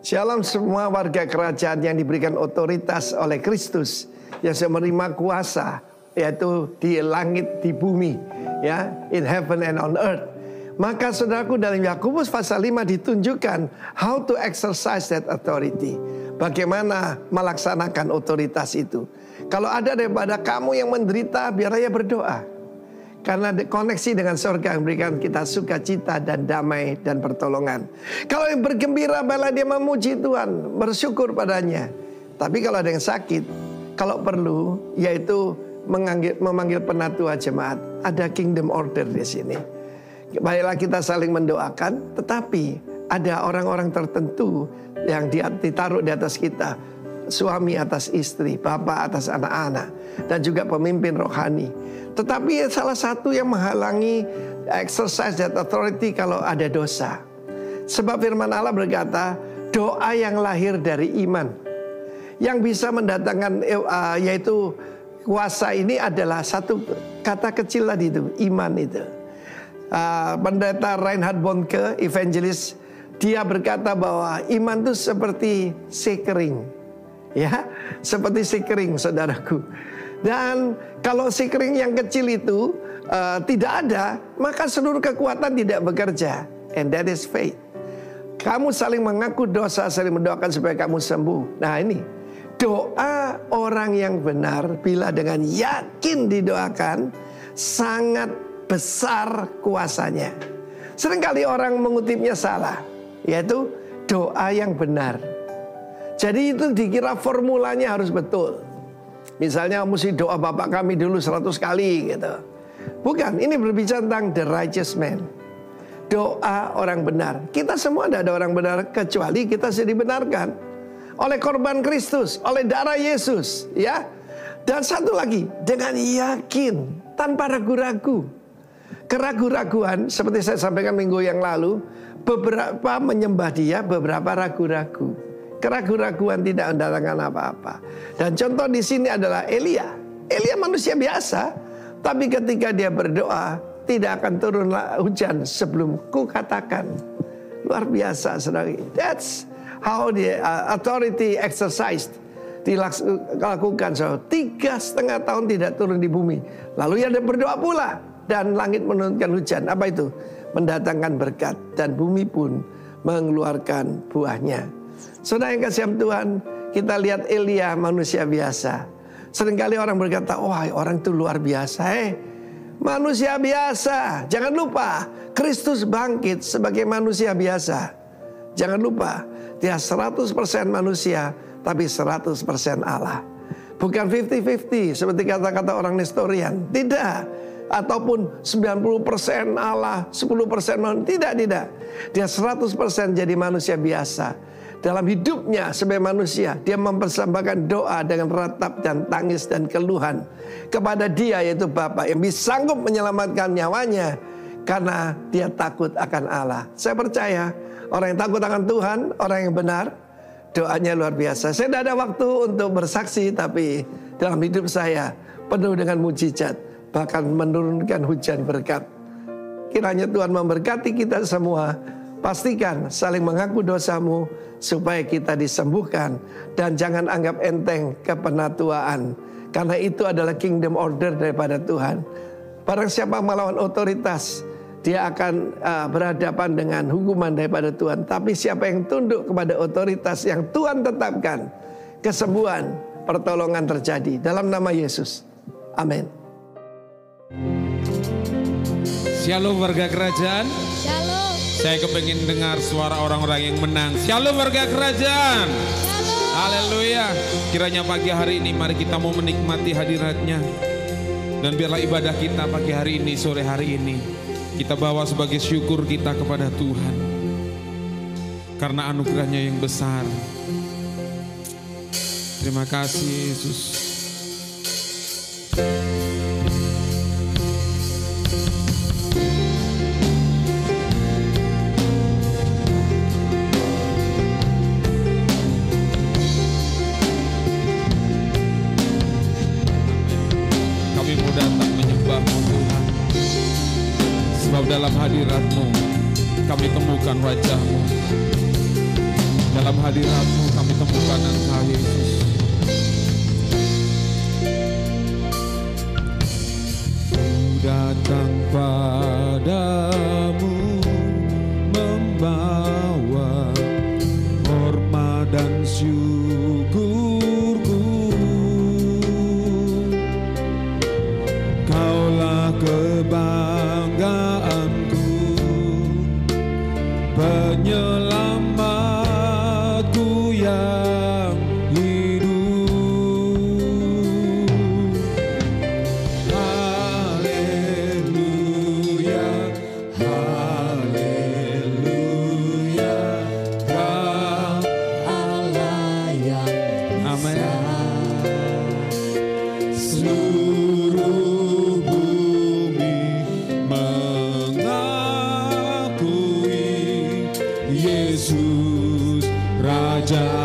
Shalom semua warga kerajaan yang diberikan otoritas oleh Kristus, yang menerima kuasa, yaitu di langit, di bumi, ya, in heaven and on earth. Maka saudaraku, dalam Yakobus pasal 5 ditunjukkan how to exercise that authority. Bagaimana melaksanakan otoritas itu. Kalau ada daripada kamu yang menderita, biar aja berdoa. Karena koneksi dengan surga yang memberikan kita sukacita dan damai dan pertolongan. Kalau yang bergembira, malah dia memuji Tuhan, bersyukur padanya. Tapi kalau ada yang sakit, kalau perlu, yaitu memanggil penatua jemaat. Ada kingdom order di sini. Baiklah kita saling mendoakan, tetapi ada orang-orang tertentu yang ditaruh di atas kita. Suami atas istri, bapak atas anak-anak, dan juga pemimpin rohani. Tetapi salah satu yang menghalangi exercise that authority kalau ada dosa. Sebab firman Allah berkata, doa yang lahir dari iman, yang bisa mendatangkan yaitu kuasa ini adalah satu kata kecil tadi itu, iman itu. Pendeta Reinhard Bonnke, evangelis, dia berkata bahwa iman itu seperti sekering, ya, seperti sekering, saudaraku. Dan kalau sekering yang kecil itu tidak ada, maka seluruh kekuatan tidak bekerja. And that is faith. Kamu saling mengaku dosa, saling mendoakan supaya kamu sembuh. Nah ini, doa orang yang benar bila dengan yakin didoakan, sangat besar kuasanya. Seringkali orang mengutipnya salah, yaitu doa yang benar. Jadi itu dikira formulanya harus betul. Misalnya mesti doa Bapak kami dulu 100 kali gitu. Bukan, ini berbicara tentang the righteous man. Doa orang benar. Kita semua tidak ada orang benar kecuali kita sudah dibenarkan oleh korban Kristus, oleh darah Yesus, ya. Dan satu lagi, dengan yakin, tanpa ragu-ragu. Keragu-raguan seperti saya sampaikan minggu yang lalu, beberapa menyembah dia, beberapa ragu-ragu. Keraguan-raguan tidak mendatangkan apa-apa. Dan contoh di sini adalah Elia. Elia manusia biasa, tapi ketika dia berdoa, tidak akan turun hujan sebelum ku katakan. Luar biasa, saudara. That's how the authority exercised dilakukan. So, 3,5 tahun tidak turun di bumi. Lalu dia berdoa pula, dan langit menurunkan hujan. Apa itu? Mendatangkan berkat, dan bumi pun mengeluarkan buahnya. Saudara yang kasih Tuhan, kita lihat Elia manusia biasa. Seringkali orang berkata, wah orang itu luar biasa. Manusia biasa. Jangan lupa, Kristus bangkit sebagai manusia biasa. Jangan lupa, dia 100% manusia, tapi 100% Allah. Bukan 50-50 seperti kata-kata orang Nestorian. Tidak. Ataupun 90% Allah, 10% manusia. Tidak. Dia 100% jadi manusia biasa. Dalam hidupnya sebagai manusia, dia mempersembahkan doa dengan ratap dan tangis dan keluhan kepada dia, yaitu Bapa yang bisa sanggup menyelamatkan nyawanya karena dia takut akan Allah. Saya percaya orang yang takut akan Tuhan, orang yang benar, doanya luar biasa. Saya tidak ada waktu untuk bersaksi, tapi dalam hidup saya penuh dengan mujizat, bahkan menurunkan hujan berkat. Kiranya Tuhan memberkati kita semua. Pastikan saling mengaku dosamu supaya kita disembuhkan. Dan jangan anggap enteng kepenatuaan, karena itu adalah kingdom order daripada Tuhan. Barang siapa melawan otoritas, dia akan berhadapan dengan hukuman daripada Tuhan. Tapi siapa yang tunduk kepada otoritas yang Tuhan tetapkan, kesembuhan, pertolongan terjadi dalam nama Yesus. Amin. Shalom warga kerajaan. Shalom. Saya kepingin dengar suara orang-orang yang menang. Shalom warga kerajaan. Shalom. Haleluya. Kiranya pagi hari ini mari kita mau menikmati hadiratnya. Dan biarlah ibadah kita pagi hari ini, sore hari ini, kita bawa sebagai syukur kita kepada Tuhan. Karena anugerahnya yang besar. Terima kasih Yesus. Dalam hadirat-Mu kami temukan wajah-Mu. Dalam hadirat-Mu kami temukan Engkau Yesus. Datang padamu membawa hormat dan syukurku. Kaulah kebanggaanku, penyelamatku yang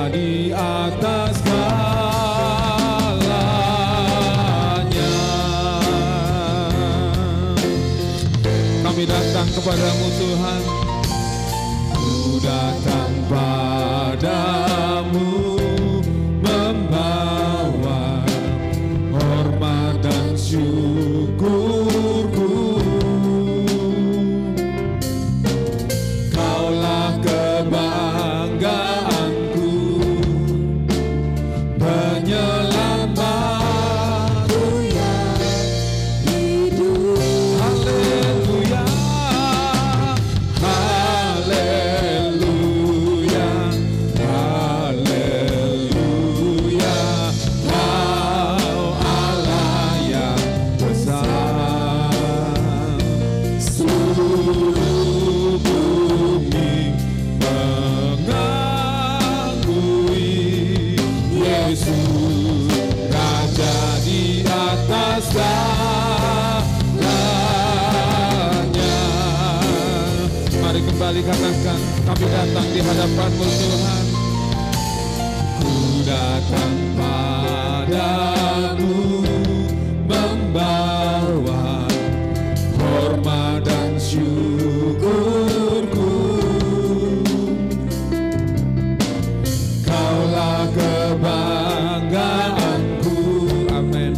di atas segalanya. Kami datang kepadamu Tuhan, ku datang padamu membawa hormat dan syukurku. Kaulah kebanggaan, kembali katakan, kami datang di hadapan-Mu Tuhan. Ku datang padamu membawa hormat dan syukurku. Kaulah kebanggaanku, amin.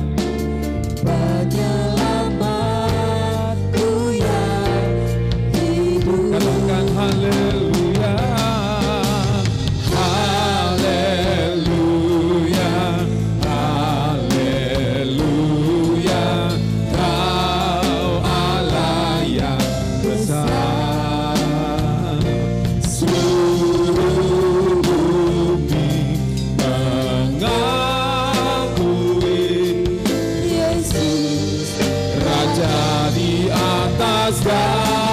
Haleluya, haleluya, haleluya. Kau Allah yang besar, seluruh bumi mengakui Yesus Raja di atas segalanya.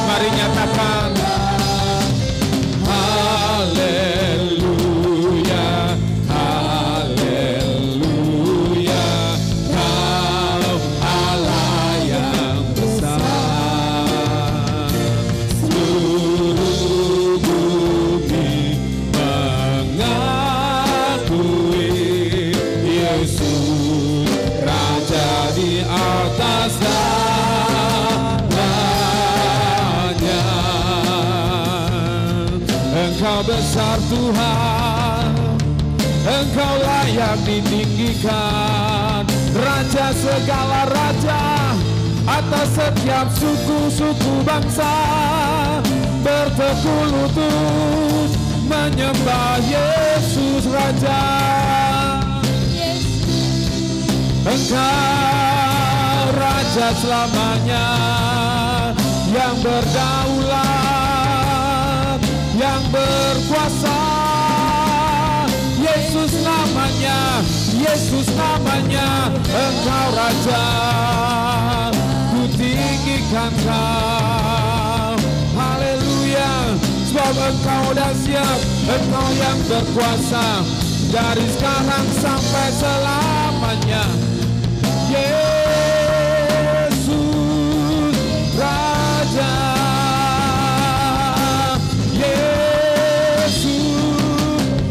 Mari nyatakan haleluya, haleluya. Kau Allah yang besar, seluruh bumi mengakui Yesus Raja di atas Engkau besar Tuhan, Engkau layak ditinggikan, Raja segala raja, atas setiap suku-suku bangsa bertekuk lutut menyembah Yesus Raja. Engkau Raja selamanya yang berdaulat, yang berkuasa. Yesus namanya, Yesus namanya. Engkau Raja, ku tinggikan Kau. Haleluya, sebab Engkau dahsyat, Engkau yang berkuasa. dari sekarang sampai selamanya. Yesus Raja, Yesus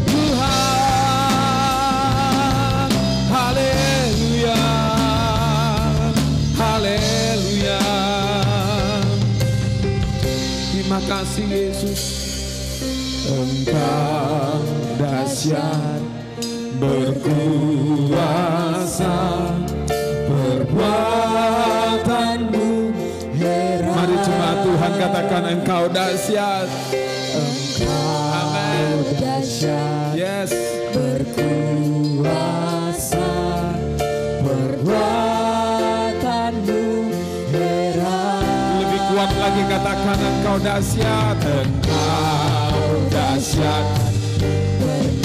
Tuhan. Haleluya, haleluya. Terima kasih Yesus. Engkau dahsyat, berkuasa, perbuatanmu heran. Mari jemaat Tuhan katakan Engkau dahsyat. Engkau dahsyat, yes, berkuasa, perbuatanmu heran. Lebih kuat lagi katakan Engkau dahsyat. Engkau dahsyat, berkuasa,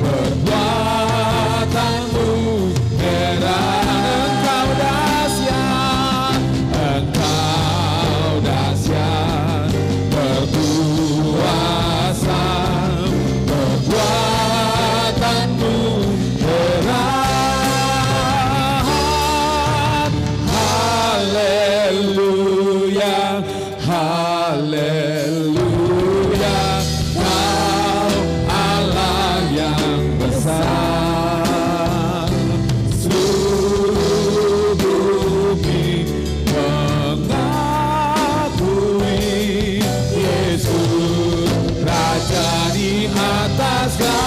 perbuatanmu heran. Engkau dahsyat, Engkau dahsyat, berkuasa, perbuatanmu heran. Haleluya, haleluya. Kau Allah yang besar, seluruh bumi mengakui Yesus Raja di atas segalanya.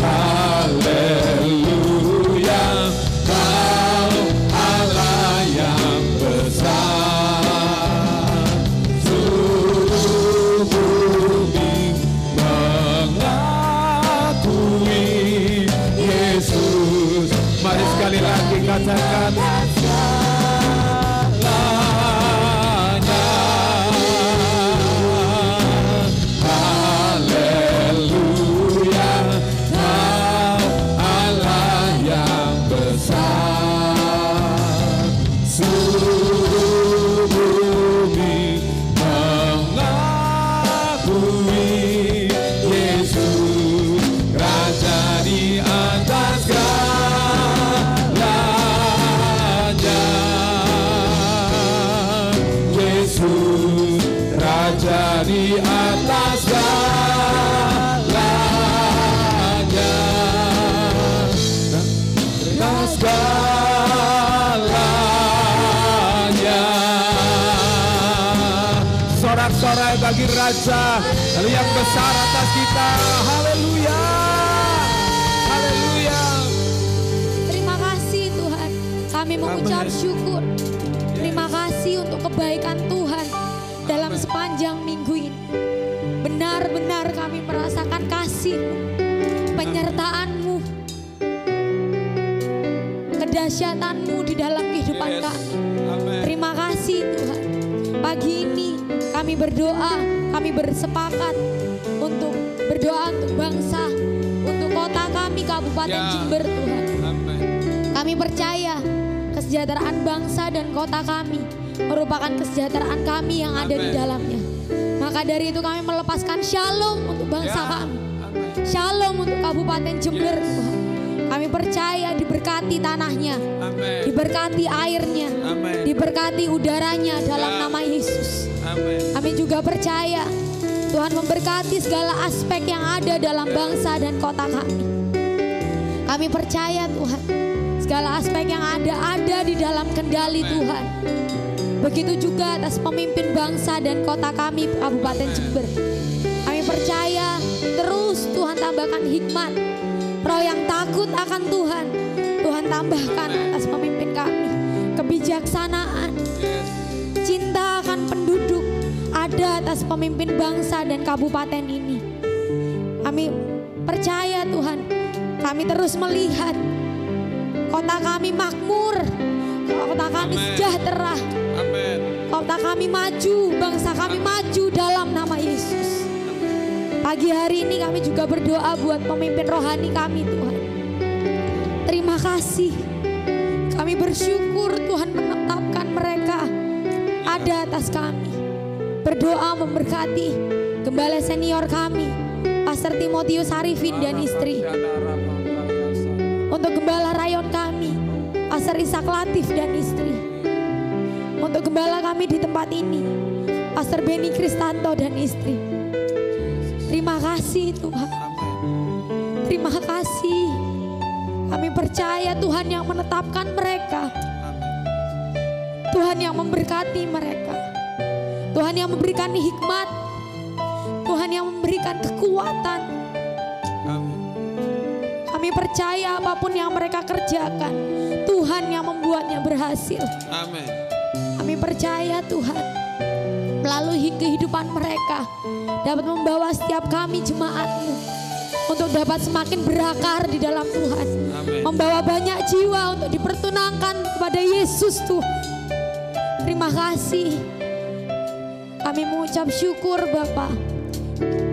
Haleluya, Kau Allah yang besar, seluruh bumi mengakui Yesus. Mari sekali lagi katakan segalanya. Haleluya, Kau Allah yang besar, seluruh bumi mengakui Yesus Raja di atas segalanya. Yesus Raja di atas segalanya. Atas segalanya. Sorak-sorai bagi Raja yang besar atas kita. Haleluya, haleluya. Terima kasih Tuhan. Kami mengucap syukur. Terima kasih untuk kebaikan Tuhan dalam sepanjang minggu ini. Benar-benar kami merasakan kasih-Mu, penyertaan-Mu, kedahsyatan-Mu di dalam kehidupan kami. Terima kasih Tuhan. Pagi ini kami berdoa, kami bersepakat untuk berdoa untuk bangsa, untuk kota kami, Kabupaten Jember Tuhan. Kami percaya kesejahteraan bangsa dan kota kami merupakan kesejahteraan kami yang ada di dalamnya. Maka dari itu kami melepaskan shalom untuk bangsa kami, shalom untuk Kabupaten Jember Tuhan. Kami percaya diberkati tanahnya, diberkati airnya, diberkati udaranya dalam nama Yesus. Kami juga percaya Tuhan memberkati segala aspek yang ada dalam bangsa dan kota kami. Kami percaya Tuhan, segala aspek yang ada di dalam kendali Tuhan. Begitu juga atas pemimpin bangsa dan kota kami, Kabupaten Jember. Kami percaya terus Tuhan tambahkan hikmat, roh yang takut akan Tuhan, Tuhan tambahkan atas pemimpin kami. Kebijaksanaan, cinta akan penduduk ada atas pemimpin bangsa dan kabupaten ini. Kami percaya Tuhan, kami terus melihat kota kami makmur, kota kami sejahtera, kota kami maju, bangsa kami maju dalam nama Yesus. Pagi hari ini kami juga berdoa buat pemimpin rohani kami Tuhan. Terima kasih. Kami bersyukur Tuhan menetapkan mereka ada ada atas kami. Berdoa memberkati gembala senior kami, Pastor Timotius Arifin dan istri. Untuk gembala rayon kami, Pastor Ishak Latif dan istri. Untuk gembala kami di tempat ini, Pastor Benny Kristanto dan istri. Terima kasih Tuhan. Terima kasih. Kami percaya Tuhan yang menetapkan mereka. Tuhan yang memberkati mereka. Tuhan yang memberikan hikmat. Tuhan yang memberikan kekuatan. Kami percaya apapun yang mereka kerjakan, Tuhan yang membuatnya berhasil. Amin. Kami percaya Tuhan, melalui kehidupan mereka dapat membawa setiap kami jemaat-Mu untuk dapat semakin berakar di dalam Tuhan. Amin. Membawa banyak jiwa untuk dipertunangkan kepada Yesus Tuhan. Terima kasih. Kami mengucap syukur Bapa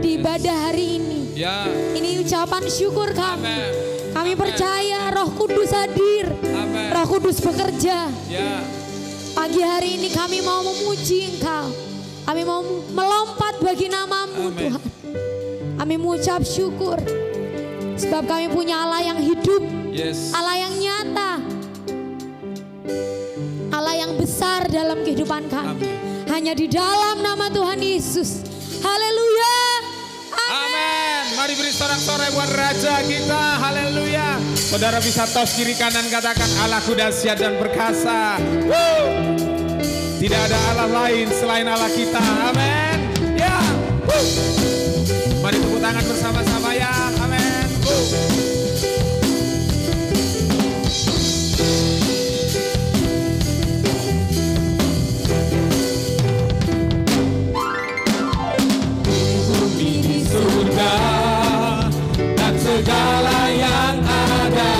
di ibadah hari ini. Ya. Ini ucapan syukur kami. Amen. Kami percaya Roh Kudus hadir. Amen. Roh Kudus bekerja. Ya. Pagi hari ini kami mau memuji Engkau. Kami mau melompat bagi nama-Mu. Amen. Tuhan. Kami mengucap syukur sebab kami punya Allah yang hidup. Yes. Allah yang nyata. Allah yang besar dalam kehidupan kami. Amen. Hanya di dalam nama Tuhan Yesus. Haleluya. Amin. Mari beri sorak-sorai buat Raja kita. Haleluya. Saudara bisa tos kiri kanan katakan Allahku dahsyat dan perkasa. Woo. Tidak ada Allah lain selain Allah kita. Amin. Ya. Woo. Mari tepuk tangan bersama-sama ya. Amin. Woo. Surga dan segala yang ada,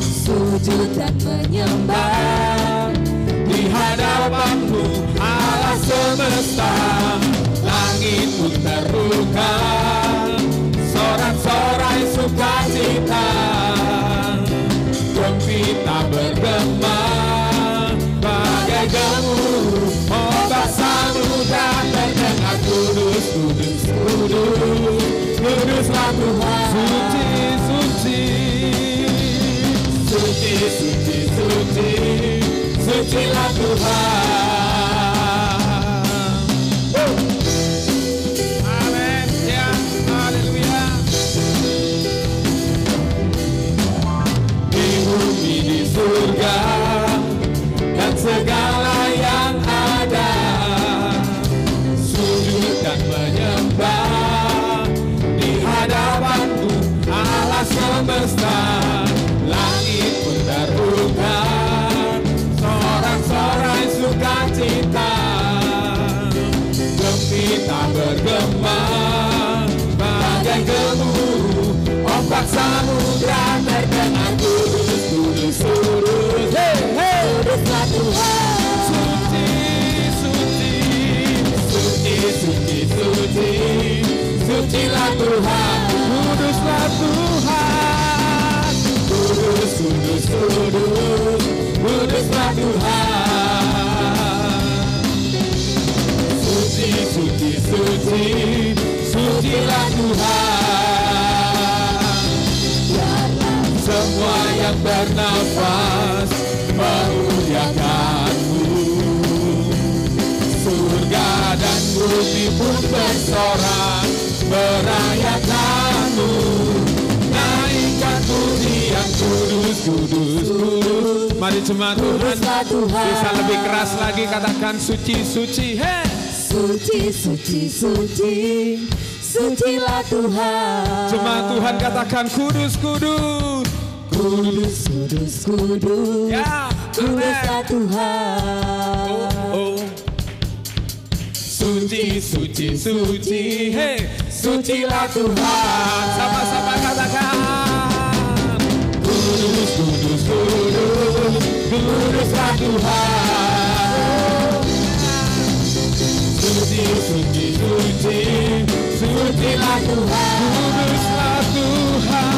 sujud dan menyembah di hadapan-Mu Allah semesta. Langit pun terbuka, sorak-sorai sukacita, gembira bergema bagai gemuruh ombak samudra terdengar kudus, kudus, kudus, kuduslah Tuhan. Suci, suci, suci, suci, suci, sucilah Tuhan. Amin, ya, haleluya. Di bumi, di surga, dan segala yang ada, sujud dan menyembah di hadapan-Mu Allah semesta. Langit pun terbuka, sorak-sorai sukacita, gembira bergema bagai gemuruh ombak samudra terdengar kudus, kudus, kudus, hey, hey. Kuduslah Tuhan. Suci, suci, suci, suci, suci, sucilah Tuhan. Kuduslah Tuhan. Kudus, kudus, kudus, kuduslah Tuhan. Suci, suci, suci, sucilah Tuhan. Semua yang bernafas memuliakan-Mu. Surga dan bumi pun bersorak merayakan-Mu. Naikkan pujian kudus, kudus, kudus. Mari jemaat Tuhan bisa lebih keras lagi katakan suci, suci, hey. Suci, suci, suci, sucilah Tuhan. Jemaat Tuhan katakan kudus, kudus. Kudus, kudus, kudus, ya, kuduslah Tuhan. Oh, oh. Suci, suci, suci, hey, sucilah Tuhan. Sama-sama katakan. Kudus, kudus, kudus, kuduslah Tuhan. Suci, suci, suci, sucilah Tuhan. Kuduslah Tuhan.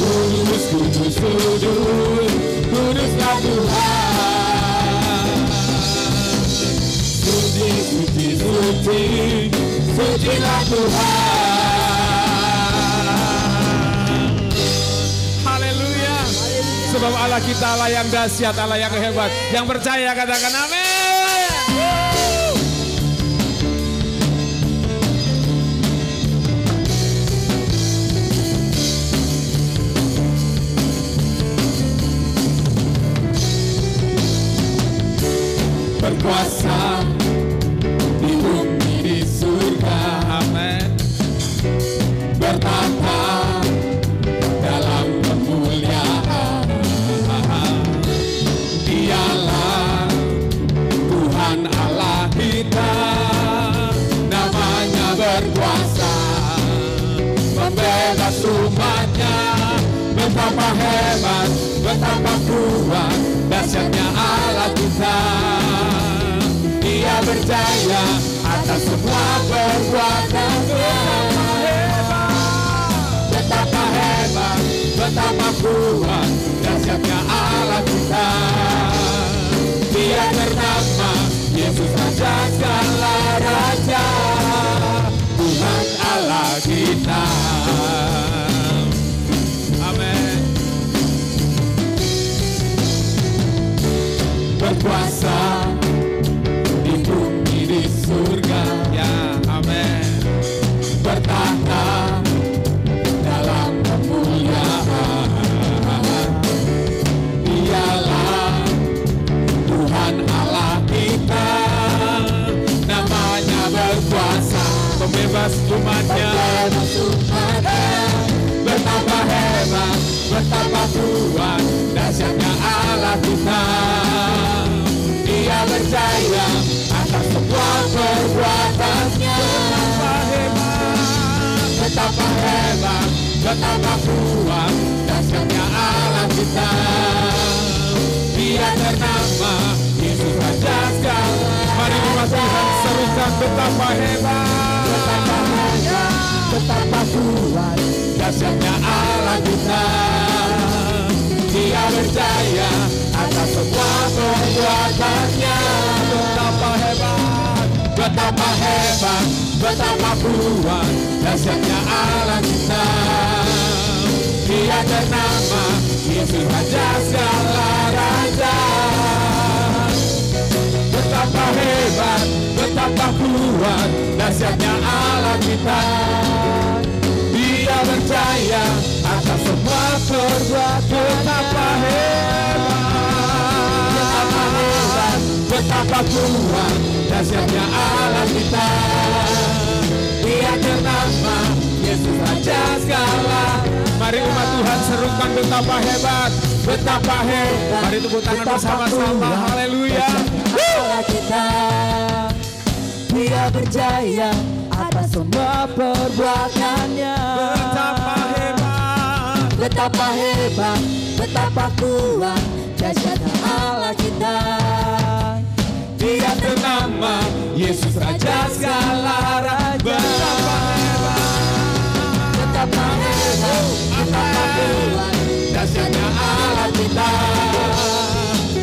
Kudus, kudus, kudus, kuduslah Tuhan. Pujilah Tuhan. Haleluya. Sebab Allah kita Allah yang dahsyat, Allah yang hebat. Yang percaya katakan amin. Berkuasa di bumi di surga, amin. Bertata dalam kemuliaan, Dialah Tuhan Allah kita, namanya berkuasa, membebas umatnya. Betapa hebat, betapa kuat, dahsyatnya Allah kita. Dia berjaya atas semua perbuatannya. Betapa hebat, betapa kuat, dahsyatnya Allah kita. Dia bernama Yesus Raja segala raja, Tuhan Allah kita. Amin. Berkuasa di bumi di surga, ya amin. Bertahta dalam kemuliaan, Dialah Tuhan Allah kita, namanya berkuasa, pembebas umatnya. Betapa hebat, betapa kuat, dahsyatnya Allah kita. Dia berjaya atas semua perbuatannya. Betapa hebat, betapa kuat, dahsyatnya Allah kita. Dia bernama Yesus Raja segala. Mari umat Tuhan serukan betapa hebat, betapa hebat, betapa kuat, dahsyatnya Allah kita. Dia berjaya atas semua perbuatannya. Betapa hebat, betapa hebat, betapa kuat, dahsyatnya Allah kita. Dia bernama Yesus Raja segala raja. Betapa hebat, betapa kuat, dahsyatnya Allah kita. Dia berjaya atas semua perbuatan. Betapa hebat, betapa hebat, betapa kuat, dahsyatnya Allah kita. Dia bernama Yesus Raja segala. Mari umat Tuhan serukan betapa hebat, betapa hebat. Mari tepuk tangan bersama-sama. Haleluya. Allah kita, Dia berjaya atas semua perbuatannya. Betapa hebat, betapa hebat, betapa kuat, dahsyatnya Allah kita. Dia bernama Yesus Raja segala raja. Betapa hebat, betapa hebat, betapa kuat, dahsyatnya Allah kita.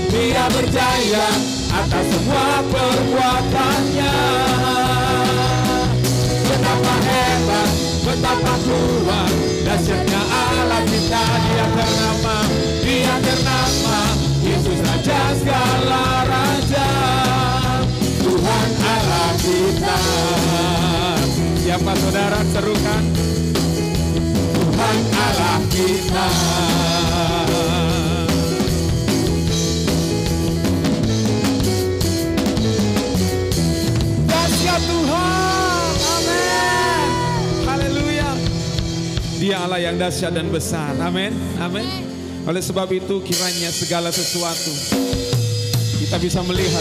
Dia berjaya atas semua perbuatannya. Betapa hebat, betapa kuat, dahsyatnya Allah kita. Dia bernama Yesus Raja segala raja, Tuhan Allah kita. Siapa saudara serukan? Tuhan Allah kita. Dahsyat Tuhan, amin. Haleluya. Dia Allah yang dahsyat dan besar, amin, amin. Oleh sebab itu kiranya segala sesuatu kita bisa melihat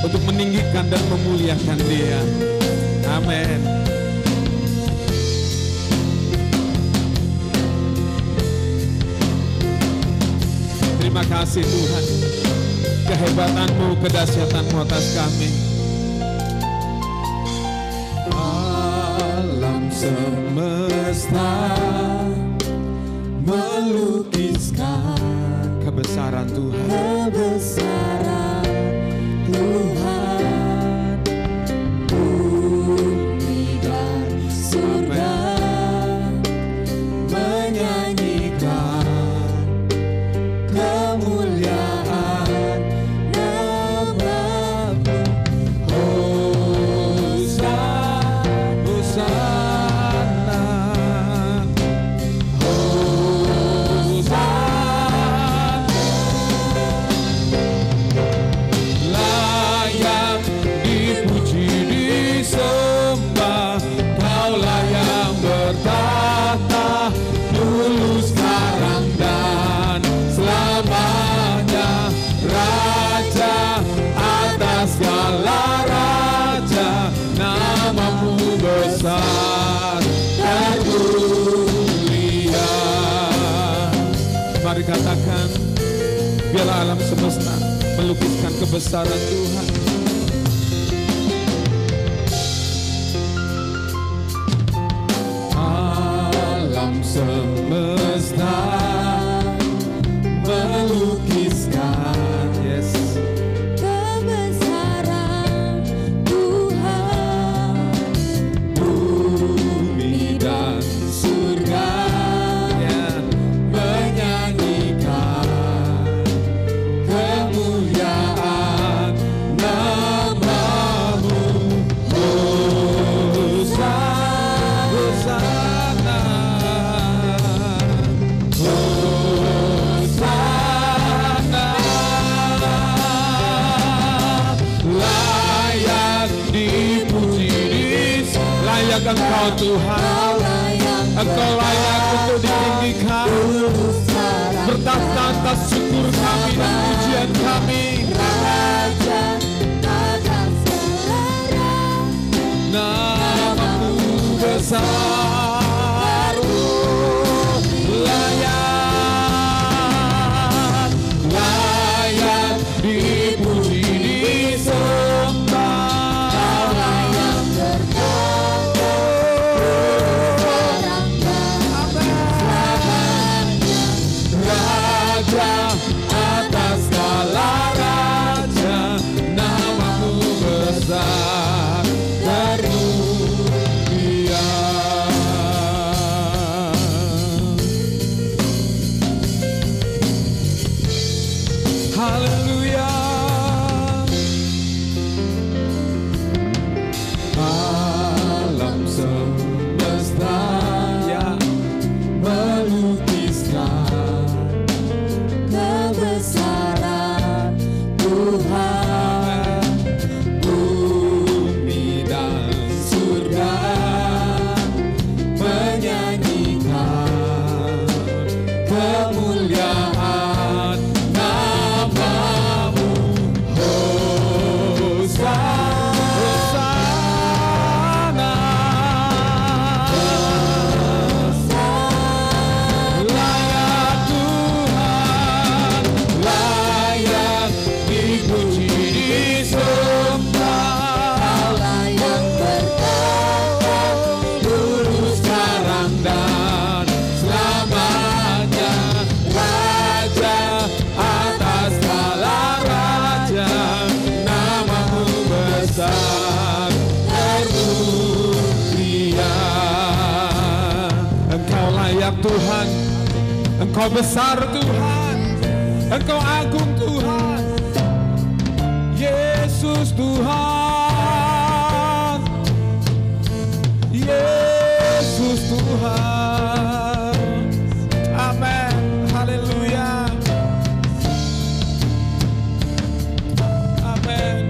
untuk meninggikan dan memuliakan Dia, amin. Terima kasih Tuhan, kehebatanmu, kedahsyatanmu atas kami. Alam semesta melukiskan kebesaran Tuhan. Kebesaran Tuhan, alam semesta melukiskan kebesaran Tuhan. Alam semesta melukiskan, yes, kebesaran Tuhan. bumi dan surga menyanyikan kemuliaan nama-Mu. Hosana, Hosana, layak dipuji, layak Engkau Tuhan, Engkau layak untuk ditinggikan. Bertahta atas syukur kami dan pujian kami. Raja atas segala Nama-Mu besar, layak, layak dipuji, disembah. Raja atas segala raja, nama-Mu besar termulia. Haleluya. Alam semesta yang melukiskan kebesaran Tuhan. bumi dan surga menyanyikan kemuliaan nama-Mu. Hosana, layak Tuhan, layak dipuji, disembah. Layak bertahta Dulu, sekarang, dan selamanya. Raja atas segala raja, nama-Mu besar termulia. Engkau layak Tuhan, Engkau besar Tuhan, Engkau agung Tuhan. Yesus Tuhan, Yesus Tuhan. Amin. Haleluya. Amin.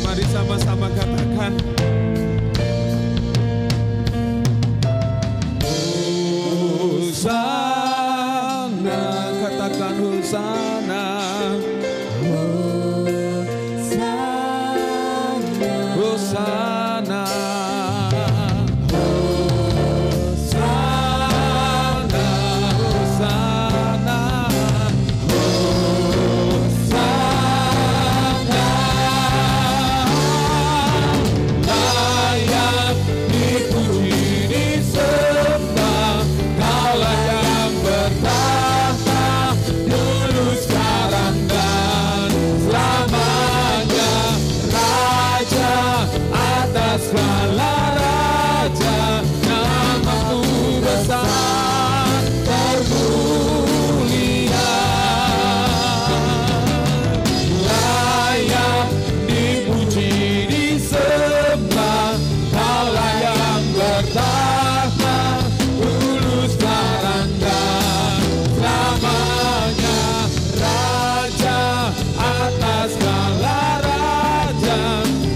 Mari sama-sama katakan, Hosana, katakan Hosana, Hosana, Hosana, Hosana, Hosana, layak dipuji, disembah. Kaulah yang bertahta dulu, sekarang, dan selamanya. Raja atas segala raja, nama-Mu besar termulia. Layak dipuji, disembah. Kaulah yang bertahta dulu, sekarang, dan selamanya. Raja atas segala raja,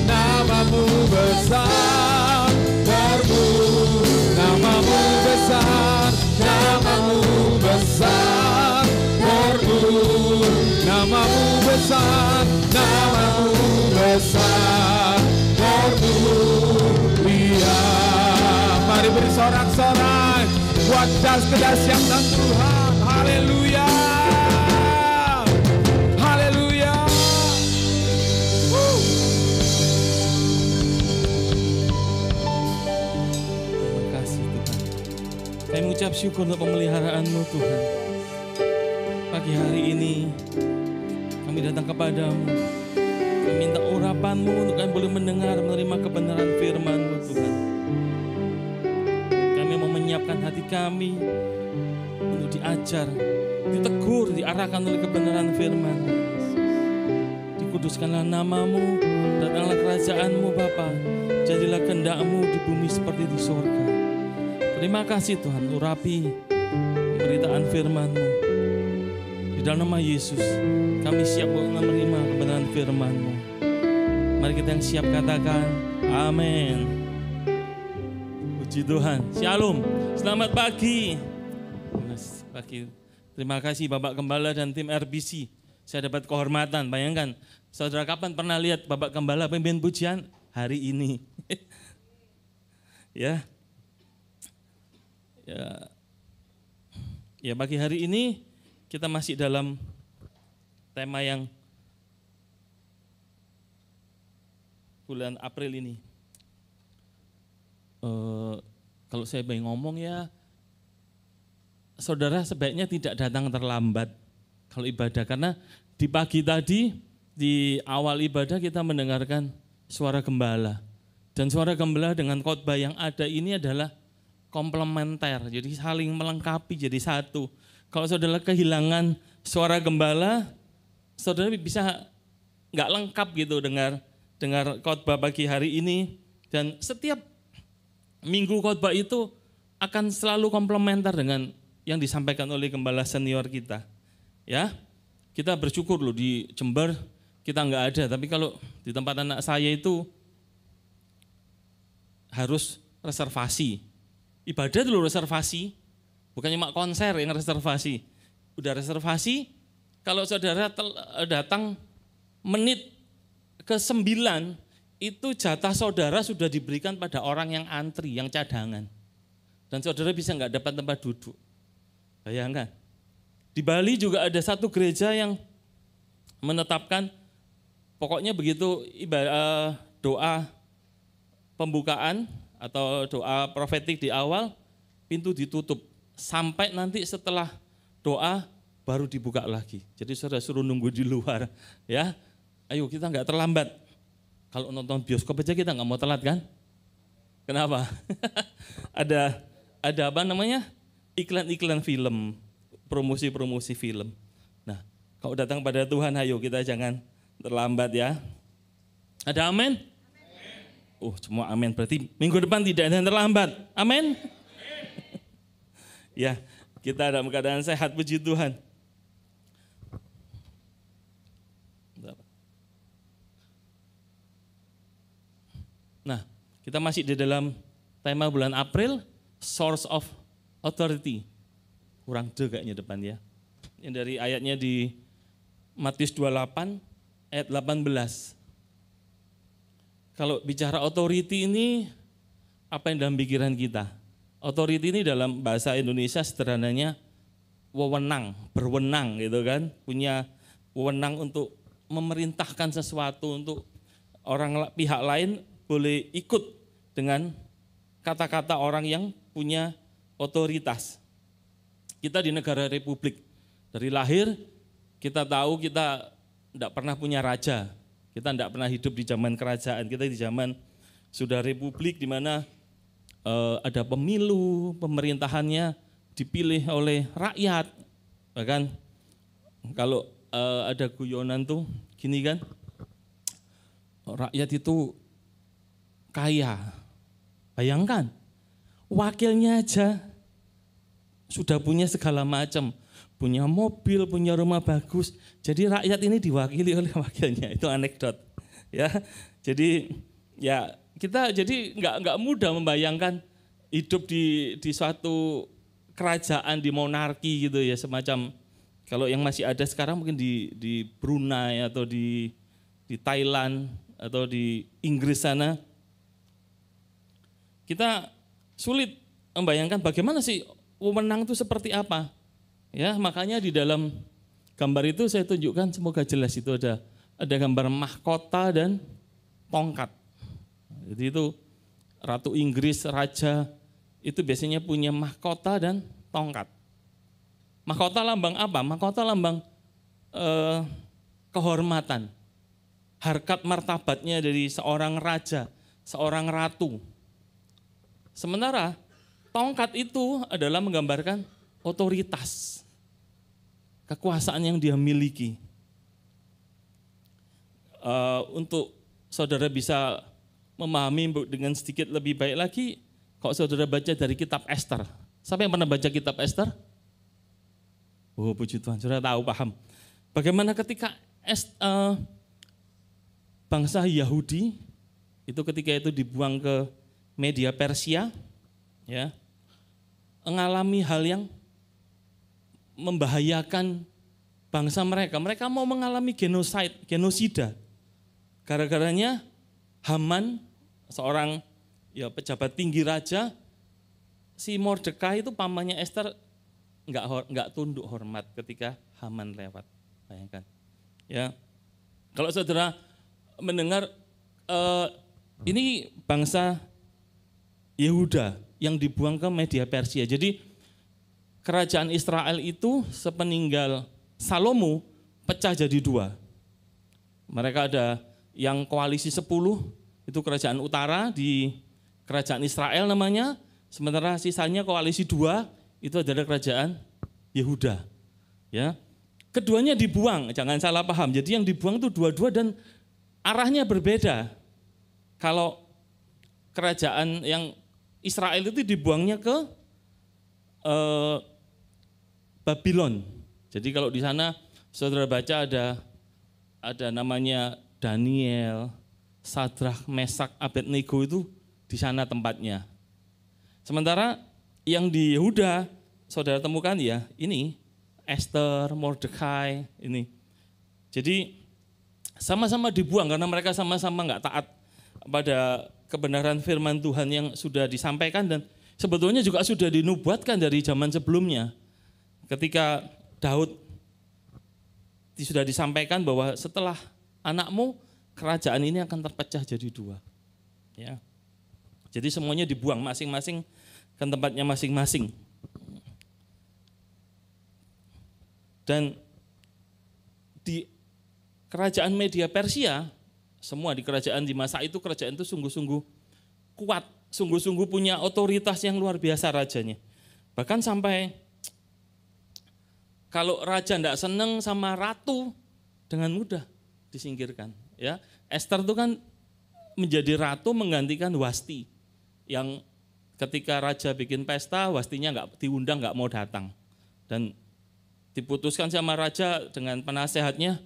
nama-Mu besar termulia. Nama-Mu besar, nama-Mu besar termulia. Nama-Mu besar, nama-Mu besar termulia. Mari beri sorak-sorai buat kedahsyatan Tuhan. Haleluya. Haleluya. Terima kasih Tuhan. Kami mengucap syukur untuk pemeliharaan-Mu Tuhan. Pagi hari ini kami datang kepadamu. Kami minta urapan-Mu untuk kami boleh mendengar, menerima kebenaran firman-Mu Tuhan. Kami mau menyiapkan hati kami untuk diajar, ditegur, diarahkan oleh kebenaran firman. Dikuduskanlah nama-Mu, datanglah kerajaan-Mu Bapa. Jadilah kehendak-Mu di bumi seperti di surga. Terima kasih Tuhan, urapi pemberitaan firman-Mu. Di dalam nama Yesus, kami siap untuk menerima kebenaran firman-Mu. Mari kita yang siap katakan, amin. Puji Tuhan, shalom, selamat pagi. Terima kasih Bapak Gembala dan tim RBC. Saya dapat kehormatan, bayangkan, saudara kapan pernah lihat Bapak Gembala pimpin pujian? Hari ini. Ya. Ya, pagi hari ini kita masih dalam tema yang bulan April ini. Kalau saya pengen ngomong ya, saudara sebaiknya tidak datang terlambat kalau ibadah. Karena di pagi tadi, di awal ibadah kita mendengarkan suara gembala. Dan suara gembala dengan khotbah yang ada ini adalah komplementer, jadi saling melengkapi jadi satu. Kalau saudara kehilangan suara gembala, saudara bisa nggak lengkap gitu dengar khotbah pagi hari ini. Dan setiap minggu khotbah itu akan selalu komplementer dengan yang disampaikan oleh gembala senior kita. Ya, kita bersyukur loh di Jember kita nggak ada, tapi kalau di tempat anak saya itu harus reservasi. Ibadah dulu reservasi, bukannya mak konser yang reservasi. Udah reservasi, kalau saudara datang menit ke-9, itu jatah saudara sudah diberikan pada orang yang antri, yang cadangan. Dan saudara bisa nggak dapat tempat duduk. Bayangkan. Di Bali juga ada satu gereja yang menetapkan, pokoknya begitu doa pembukaan atau doa profetik di awal, pintu ditutup. Sampai nanti setelah doa baru dibuka lagi. Jadi saudara suruh nunggu di luar. Ya, ayo kita nggak terlambat. Kalau nonton bioskop aja kita nggak mau telat kan? Kenapa? ada apa namanya? Iklan-iklan film, promosi-promosi film. Nah, kalau datang pada Tuhan, ayo kita jangan terlambat ya. Ada amin? Semua amin, berarti minggu depan tidak ada yang terlambat. Amin? Ya, kita dalam keadaan sehat, puji Tuhan. Nah, kita masih di dalam tema bulan April, Source of Authority. Kurang de kayaknya depan ya. Yang dari ayatnya di Matius 28 ayat 18. Kalau bicara authority ini, apa yang dalam pikiran kita? Authority ini dalam bahasa Indonesia sederhananya wewenang, berwenang gitu kan. Punya wewenang untuk memerintahkan sesuatu, untuk pihak lain boleh ikut dengan kata-kata orang yang punya otoritas. Kita di negara republik, dari lahir kita tahu kita tidak pernah punya raja. Kita tidak pernah hidup di zaman kerajaan, kita di zaman sudah republik di mana ada pemilu, pemerintahannya dipilih oleh rakyat. Bahkan kalau ada guyonan tuh gini kan, rakyat itu kaya. Bayangkan, wakilnya aja sudah punya segala macam. Punya mobil, punya rumah bagus. Jadi rakyat ini diwakili oleh wakilnya. Itu anekdot. Ya, jadi ya kita jadi nggak mudah membayangkan hidup di suatu kerajaan, di monarki gitu ya, semacam kalau yang masih ada sekarang mungkin di Brunei atau di Thailand atau di Inggris sana. Kita sulit membayangkan bagaimana sih wewenang itu seperti apa. Ya, makanya di dalam gambar itu saya tunjukkan, semoga jelas, itu ada gambar mahkota dan tongkat. Jadi itu Ratu Inggris, raja itu biasanya punya mahkota dan tongkat. Mahkota lambang apa? Mahkota lambang kehormatan, harkat martabatnya dari seorang raja, seorang ratu. Sementara tongkat itu adalah menggambarkan otoritas, kekuasaan yang dia miliki. Untuk saudara bisa memahami dengan sedikit lebih baik lagi, kalau saudara baca dari kitab Esther. Siapa yang pernah baca kitab Esther? Oh, puji Tuhan, saudara tahu, paham. Bagaimana ketika bangsa Yahudi itu ketika itu dibuang ke Media Persia, ya, mengalami hal yang membahayakan bangsa mereka. Mereka mau mengalami genosida. Gara-garanya Haman, seorang pejabat tinggi raja, si Mordekai itu pamannya Esther enggak tunduk hormat ketika Haman lewat. Bayangkan. Ya. Kalau saudara mendengar ini bangsa Yehuda yang dibuang ke Media Persia. Jadi kerajaan Israel itu sepeninggal Salomo pecah jadi dua. Mereka ada yang koalisi 10, itu kerajaan utara di kerajaan Israel namanya, sementara sisanya koalisi 2, itu adalah kerajaan Yehuda. Ya. Keduanya dibuang, jangan salah paham. Jadi yang dibuang itu dua-dua dan arahnya berbeda. Kalau kerajaan yang Israel itu dibuangnya ke Babylon. Jadi kalau di sana saudara baca ada namanya Daniel, Sadrak, Mesak, Abednego, itu di sana tempatnya. Sementara yang di Yehuda saudara temukan ya ini Esther, Mordekai ini. Jadi sama-sama dibuang karena mereka sama-sama enggak taat pada kebenaran firman Tuhan yang sudah disampaikan dan sebetulnya juga sudah dinubuatkan dari zaman sebelumnya. Ketika Daud sudah disampaikan bahwa setelah anakmu kerajaan ini akan terpecah jadi dua. Ya. Jadi semuanya dibuang masing-masing ke tempatnya masing-masing. Dan di kerajaan Media Persia, semua di kerajaan di masa itu, kerajaan itu sungguh-sungguh kuat, sungguh-sungguh punya otoritas yang luar biasa rajanya. Bahkan sampai kalau raja tidak senang sama ratu, dengan mudah disingkirkan. Ya, Esther itu kan menjadi ratu menggantikan Wasti, yang ketika raja bikin pesta, Wastinya nggak diundang, nggak mau datang. Dan diputuskan sama raja dengan penasehatnya,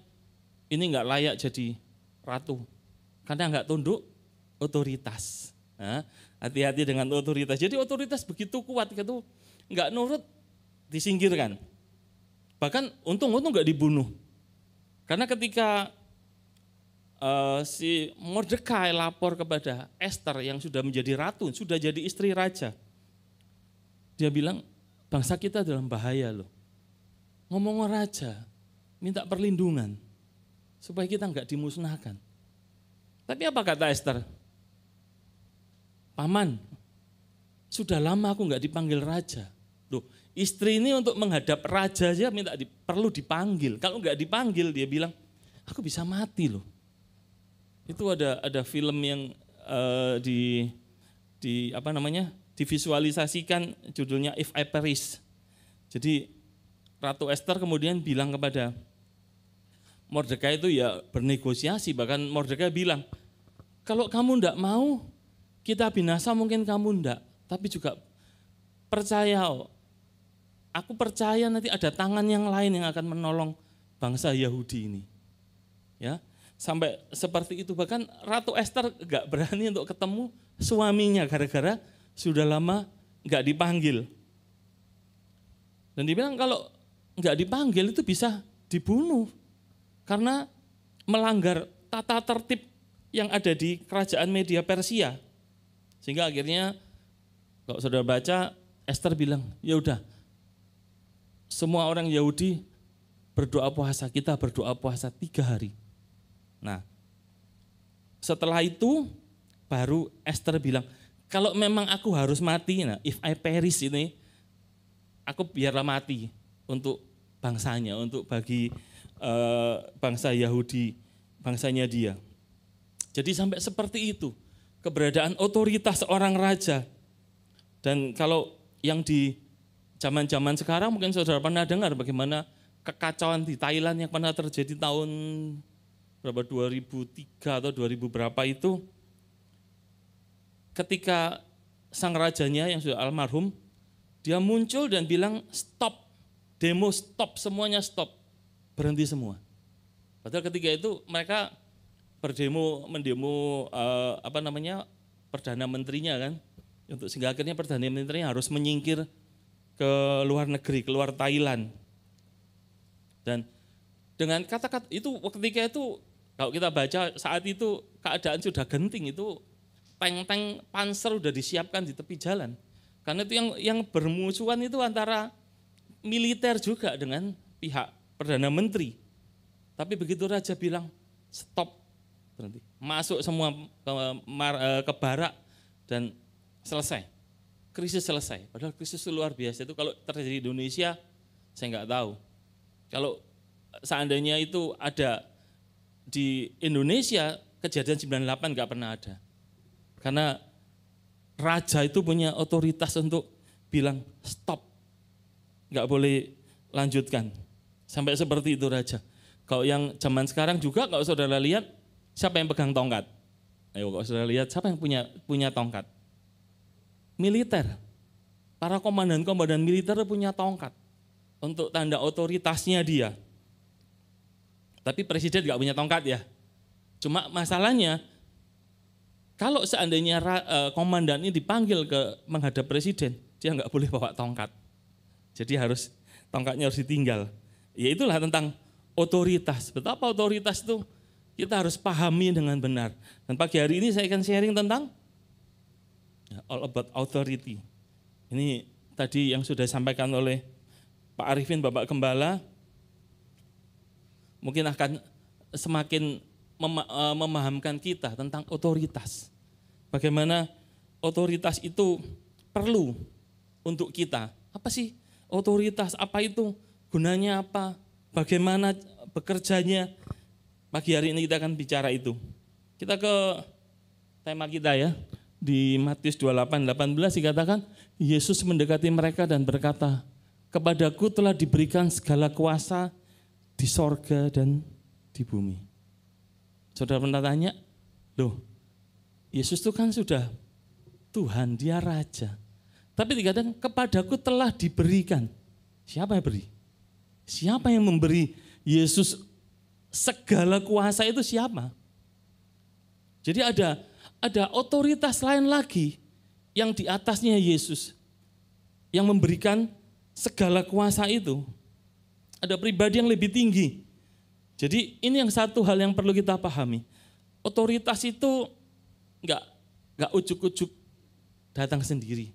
ini nggak layak jadi ratu, karena nggak tunduk otoritas. Nah, hati-hati dengan otoritas. Jadi otoritas begitu kuat, itu nggak nurut, disingkirkan. Bahkan untung-untung nggak dibunuh. Karena ketika si Mordekai lapor kepada Esther yang sudah menjadi ratu, sudah jadi istri raja, dia bilang bangsa kita dalam bahaya loh. Ngomong raja, minta perlindungan supaya kita nggak dimusnahkan. Tapi apa kata Esther? Paman, sudah lama aku nggak dipanggil raja. Loh, istri ini untuk menghadap raja aja perlu dipanggil. Kalau nggak dipanggil, dia bilang, aku bisa mati loh. Itu ada film yang divisualisasikan, judulnya If I Perish. Jadi Ratu Esther kemudian bilang kepada Mordekai itu ya bernegosiasi, bahkan Mordekai bilang, kalau kamu ndak mau kita binasa mungkin kamu ndak, tapi juga percaya, aku percaya nanti ada tangan yang lain yang akan menolong bangsa Yahudi ini. Ya, sampai seperti itu. Bahkan Ratu Esther enggak berani untuk ketemu suaminya gara-gara sudah lama enggak dipanggil. Dan dibilang kalau enggak dipanggil itu bisa dibunuh karena melanggar tata tertib yang ada di kerajaan Media Persia. Sehingga akhirnya kalau saudara baca, Esther bilang, ya udah, semua orang Yahudi berdoa puasa, kita berdoa puasa 3 hari. Nah, setelah itu baru Esther bilang, kalau memang aku harus mati, nah if I perish ini, aku biarlah mati untuk bangsanya, untuk bagi bangsa Yahudi, bangsanya dia. Jadi sampai seperti itu, keberadaan otoritas seorang raja. Dan kalau yang di zaman-zaman sekarang mungkin saudara pernah dengar bagaimana kekacauan di Thailand yang pernah terjadi tahun berapa 2003 atau 2000 berapa itu, ketika sang rajanya yang sudah almarhum, dia muncul dan bilang stop, demo stop, semuanya stop, berhenti semua. Padahal ketika itu mereka mendemo Perdana Menterinya kan, untuk sehingga akhirnya Perdana Menterinya harus menyingkir ke luar negeri, keluar Thailand. Dan dengan kata-kata itu, ketika itu kalau kita baca saat itu keadaan sudah genting, itu tank-tank panser sudah disiapkan di tepi jalan. Karena itu yang bermusuhan itu antara militer juga dengan pihak Perdana Menteri. Tapi begitu raja bilang stop, berhenti, masuk semua ke barak dan selesai. Krisis selesai. Padahal krisis itu luar biasa. Itu kalau terjadi di Indonesia, saya nggak tahu. Kalau seandainya itu ada di Indonesia, kejadian 98 nggak pernah ada. Karena raja itu punya otoritas untuk bilang stop, nggak boleh lanjutkan. Sampai seperti itu raja. Kalau yang zaman sekarang juga, kalau saudara lihat, siapa yang pegang tongkat? Ayo kalau saudara lihat, siapa yang punya tongkat? Militer. Para komandan-komandan militer punya tongkat untuk tanda otoritasnya dia. Tapi presiden nggak punya tongkat ya. Cuma masalahnya, kalau seandainya komandan ini dipanggil menghadap presiden, dia nggak boleh bawa tongkat. Jadi tongkatnya harus ditinggal. Ya itulah tentang otoritas. Betapa otoritas itu kita harus pahami dengan benar. Dan pagi hari ini saya akan sharing tentang all about authority. Ini tadi yang sudah disampaikan oleh Pak Arifin, Bapak Gembala, mungkin akan semakin memahamkan kita tentang otoritas. Bagaimana otoritas itu perlu untuk kita. Apa sih otoritas? Apa itu? Gunanya apa? Bagaimana bekerjanya? Pagi hari ini kita akan bicara itu. Kita ke tema kita ya. Di Matius 28:18 dikatakan, Yesus mendekati mereka dan berkata, kepadaku telah diberikan segala kuasa di sorga dan di bumi. Saudara pernah tanya, loh Yesus itu kan sudah Tuhan, dia Raja. Tapi dikatakan kepadaku telah diberikan. Siapa yang beri? Siapa yang memberi Yesus segala kuasa itu siapa? Jadi ada otoritas lain lagi yang di atasnya Yesus yang memberikan segala kuasa itu. Ada pribadi yang lebih tinggi. Jadi ini yang satu hal yang perlu kita pahami. Otoritas itu enggak ujuk-ujuk datang sendiri.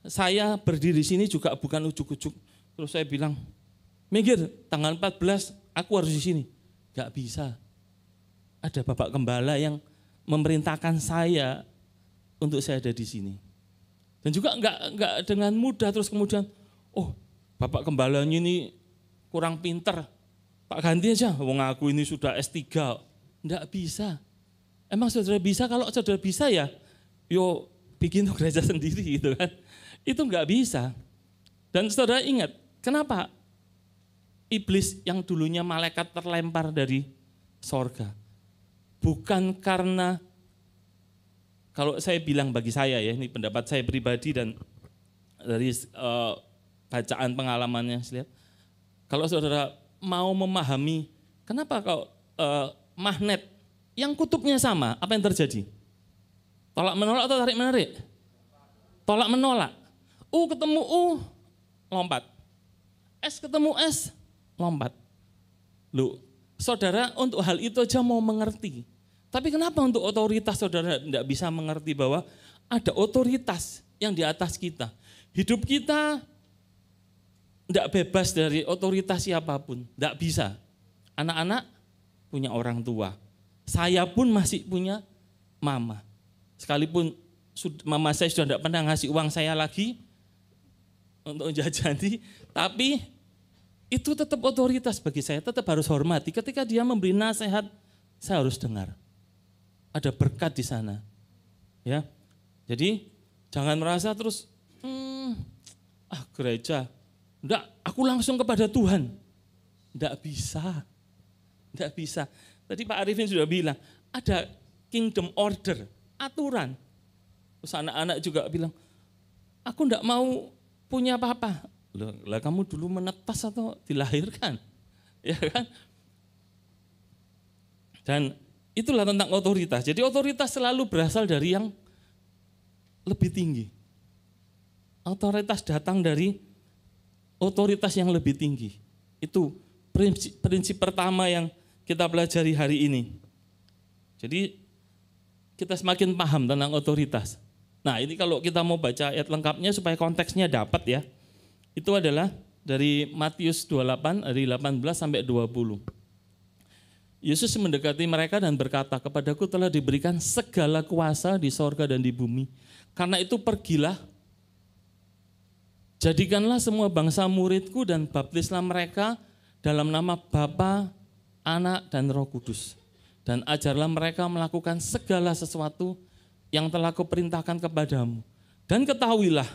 Saya berdiri di sini juga bukan ujuk-ujuk. Terus saya bilang, minggir tanggal 14 aku harus di sini. Enggak bisa. Ada Bapak Gembala yang memerintahkan saya untuk saya ada di sini. Dan juga enggak dengan mudah terus kemudian, oh Bapak Gembalanya ini kurang pinter, Pak ganti aja, wong aku ini sudah S3. Enggak bisa. Emang saudara bisa? Kalau saudara bisa ya, yo bikin gereja sendiri gitu kan. Itu enggak bisa. Dan saudara ingat, kenapa iblis yang dulunya malaikat terlempar dari sorga? Bukan karena, kalau saya bilang bagi saya ya, ini pendapat saya pribadi dan dari bacaan pengalamannya, lihat, kalau saudara mau memahami kenapa kalau magnet yang kutubnya sama, apa yang terjadi? Tolak menolak atau tarik menarik? Tolak menolak. U ketemu U, lompat. S ketemu S, lompat. Loh, saudara untuk hal itu aja mau mengerti. Tapi kenapa untuk otoritas saudara tidak bisa mengerti bahwa ada otoritas yang di atas kita. Hidup kita tidak bebas dari otoritas siapapun, tidak bisa. Anak-anak punya orang tua, saya pun masih punya mama. Sekalipun mama saya sudah tidak pernah ngasih uang saya lagi untuk jajani, tapi itu tetap otoritas bagi saya, tetap harus hormati. Ketika dia memberi nasihat, saya harus dengar. Ada berkat di sana. Ya. Jadi jangan merasa terus gereja. Enggak, aku langsung kepada Tuhan. Enggak bisa. Enggak bisa. Tadi Pak Arifin sudah bilang, ada kingdom order, aturan. Terus anak-anak juga bilang, aku enggak mau punya apa-apa. Lah kamu dulu menetas atau dilahirkan? Ya kan? Dan itulah tentang otoritas. Jadi otoritas selalu berasal dari yang lebih tinggi. Otoritas datang dari otoritas yang lebih tinggi. Itu prinsip pertama yang kita pelajari hari ini. Jadi kita semakin paham tentang otoritas. Nah ini kalau kita mau baca ayat lengkapnya supaya konteksnya dapat ya. Itu adalah dari Matius 28 dari 18 sampai 20. Yesus mendekati mereka dan berkata, kepadaku telah diberikan segala kuasa di sorga dan di bumi. Karena itu pergilah, jadikanlah semua bangsa muridku dan baptislah mereka dalam nama Bapa, Anak, dan Roh Kudus. Dan ajarlah mereka melakukan segala sesuatu yang telah kuperintahkan kepadamu. Dan ketahuilah,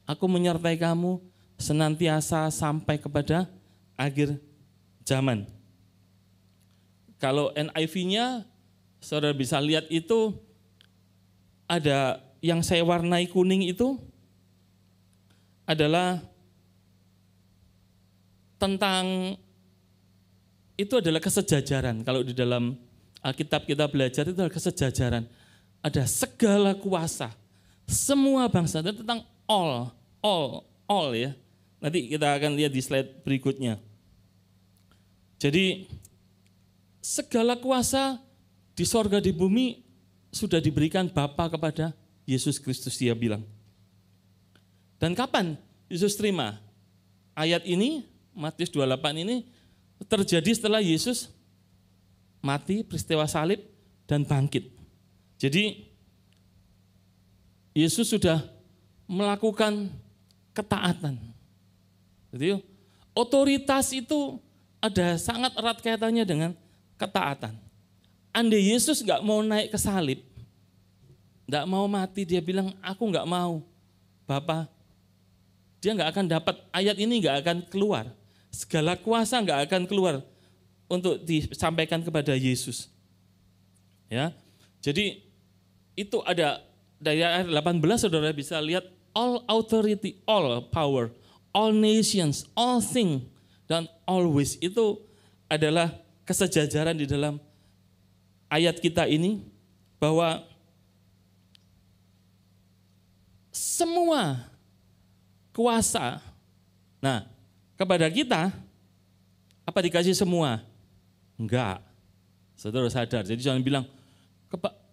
aku menyertai kamu senantiasa sampai kepada akhir zaman. Kalau NIV-nya, saudara bisa lihat itu ada yang saya warnai kuning itu adalah tentang, itu adalah kesejajaran. Kalau di dalam Alkitab kita belajar itu adalah kesejajaran. Ada segala kuasa, semua bangsa, itu tentang all ya. Nanti kita akan lihat di slide berikutnya. Jadi segala kuasa di sorga di bumi sudah diberikan Bapa kepada Yesus Kristus, dia bilang. Dan kapan Yesus terima? Ayat ini, Matius 28 ini terjadi setelah Yesus mati, peristiwa salib, dan bangkit. Jadi Yesus sudah melakukan ketaatan. Jadi otoritas itu ada sangat erat kaitannya dengan ketaatan. Andai Yesus nggak mau naik ke salib, nggak mau mati, dia bilang aku nggak mau, Bapa, dia nggak akan dapat, ayat ini nggak akan keluar, segala kuasa nggak akan keluar untuk disampaikan kepada Yesus. Ya, jadi itu ada dari ayat 18 saudara bisa lihat all authority, all power, all nations, all things, dan always itu adalah kesejajaran di dalam ayat kita ini, bahwa semua kuasa, nah kepada kita, apa dikasih semua? Enggak, saudara sadar, jadi jangan bilang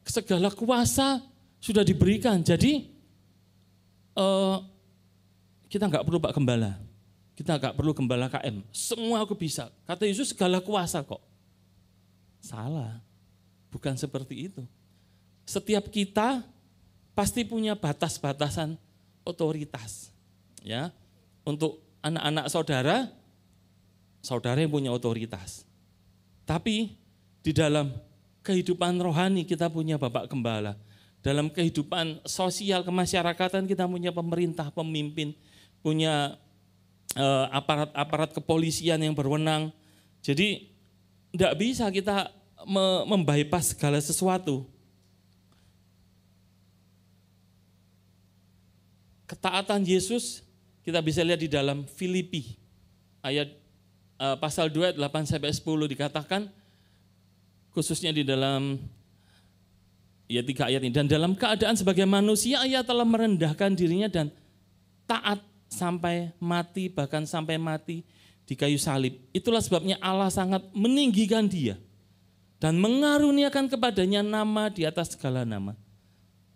segala kuasa sudah diberikan, jadi kita enggak perlu Pak Gembala. Kita enggak perlu gembala KM, semua aku bisa. Kata Yesus segala kuasa kok. Salah, bukan seperti itu. Setiap kita pasti punya batas-batasan otoritas. Ya, untuk anak-anak saudara, saudara yang punya otoritas. Tapi di dalam kehidupan rohani kita punya Bapak Gembala. Dalam kehidupan sosial kemasyarakatan kita punya pemerintah, pemimpin, punya aparat-aparat kepolisian yang berwenang. Jadi tidak bisa kita membypass segala sesuatu. Ketaatan Yesus kita bisa lihat di dalam Filipi ayat pasal 2 8 sampai 10 dikatakan, khususnya di dalam ya 3 ayat ini, dan dalam keadaan sebagai manusia ia telah merendahkan dirinya dan taat sampai mati, bahkan sampai mati di kayu salib. Itulah sebabnya Allah sangat meninggikan dia dan mengaruniakan kepadanya nama di atas segala nama.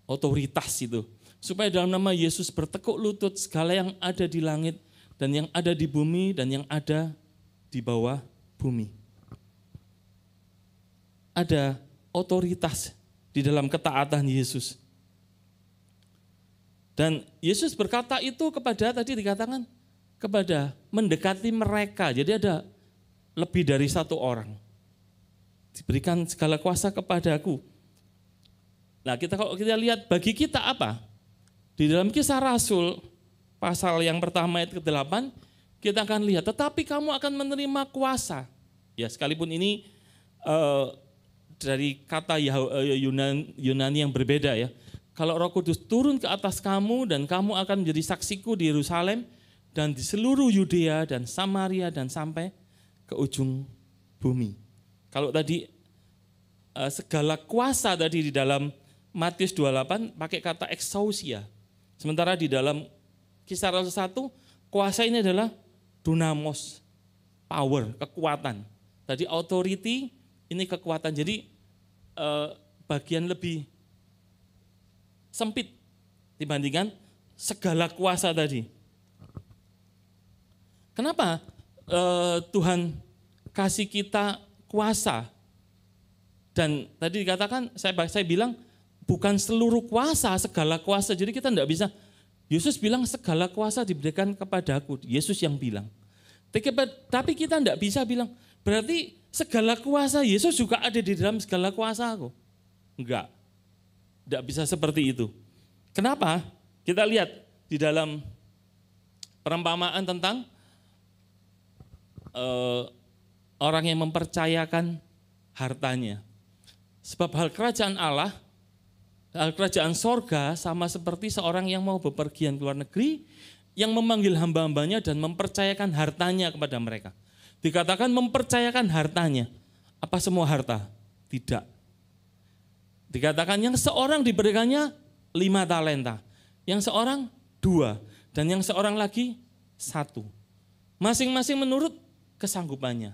Otoritas itu. Supaya dalam nama Yesus bertekuk lutut segala yang ada di langit dan yang ada di bumi dan yang ada di bawah bumi. Ada otoritas di dalam ketaatan Yesus. Dan Yesus berkata itu kepada, tadi dikatakan, kepada mendekati mereka. Jadi ada lebih dari satu orang. Diberikan segala kuasa kepadaku. Nah, kalau kita lihat bagi kita apa? Di dalam Kisah Rasul pasal yang pertama ayat ke-8 kita akan lihat, tetapi kamu akan menerima kuasa. Ya, sekalipun ini dari kata Yunani yang berbeda ya. Kalau Roh Kudus turun ke atas kamu dan kamu akan menjadi saksiku di Yerusalem dan di seluruh Yudea dan Samaria dan sampai ke ujung bumi. Kalau tadi segala kuasa tadi di dalam Matius 28 pakai kata exousia. Sementara di dalam Kisah Rasul 1, kuasa ini adalah dunamos, power, kekuatan. Tadi authority, ini kekuatan. Jadi bagian lebih sempit dibandingkan segala kuasa tadi. Kenapa Tuhan kasih kita kuasa? Dan tadi dikatakan, saya bilang, bukan seluruh kuasa, segala kuasa. Jadi kita tidak bisa, Yesus bilang segala kuasa diberikan kepadaku. Yesus yang bilang. Tapi kita tidak bisa bilang, berarti segala kuasa Yesus juga ada di dalam segala kuasa aku. Enggak. Tidak bisa seperti itu. Kenapa? Kita lihat di dalam perumpamaan tentang orang yang mempercayakan hartanya. Sebab hal kerajaan Allah, hal kerajaan sorga sama seperti seorang yang mau bepergian ke luar negeri, yang memanggil hamba-hambanya dan mempercayakan hartanya kepada mereka. Dikatakan mempercayakan hartanya. Apa semua harta? Tidak. Dikatakan yang seorang diberikannya 5 talenta, yang seorang 2, dan yang seorang lagi 1. Masing-masing menurut kesanggupannya.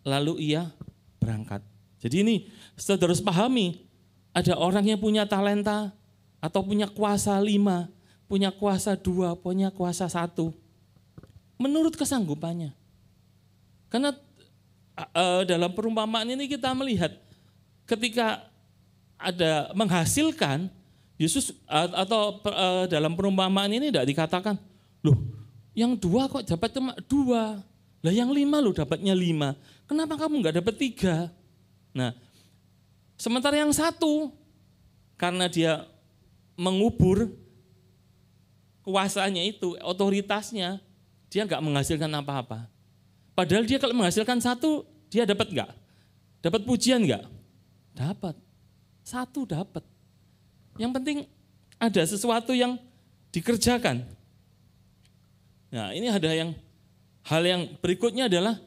Lalu ia berangkat. Jadi ini saudara harus pahami, ada orang yang punya talenta atau punya kuasa 5, punya kuasa 2, punya kuasa 1. Menurut kesanggupannya. Karena dalam perumpamaan ini kita melihat ketika ada menghasilkan, Yesus atau dalam perumpamaan ini tidak dikatakan, loh yang 2 kok dapat cuma 2, lah yang 5 loh dapatnya 5, kenapa kamu nggak dapat 3? Nah, sementara yang 1, karena dia mengubur kuasanya itu, otoritasnya, dia nggak menghasilkan apa-apa. Padahal dia kalau menghasilkan 1, dia dapat nggak? Dapat pujian nggak? Dapat. 1 dapat. Yang penting ada sesuatu yang dikerjakan. Nah, ini ada hal yang berikutnya adalah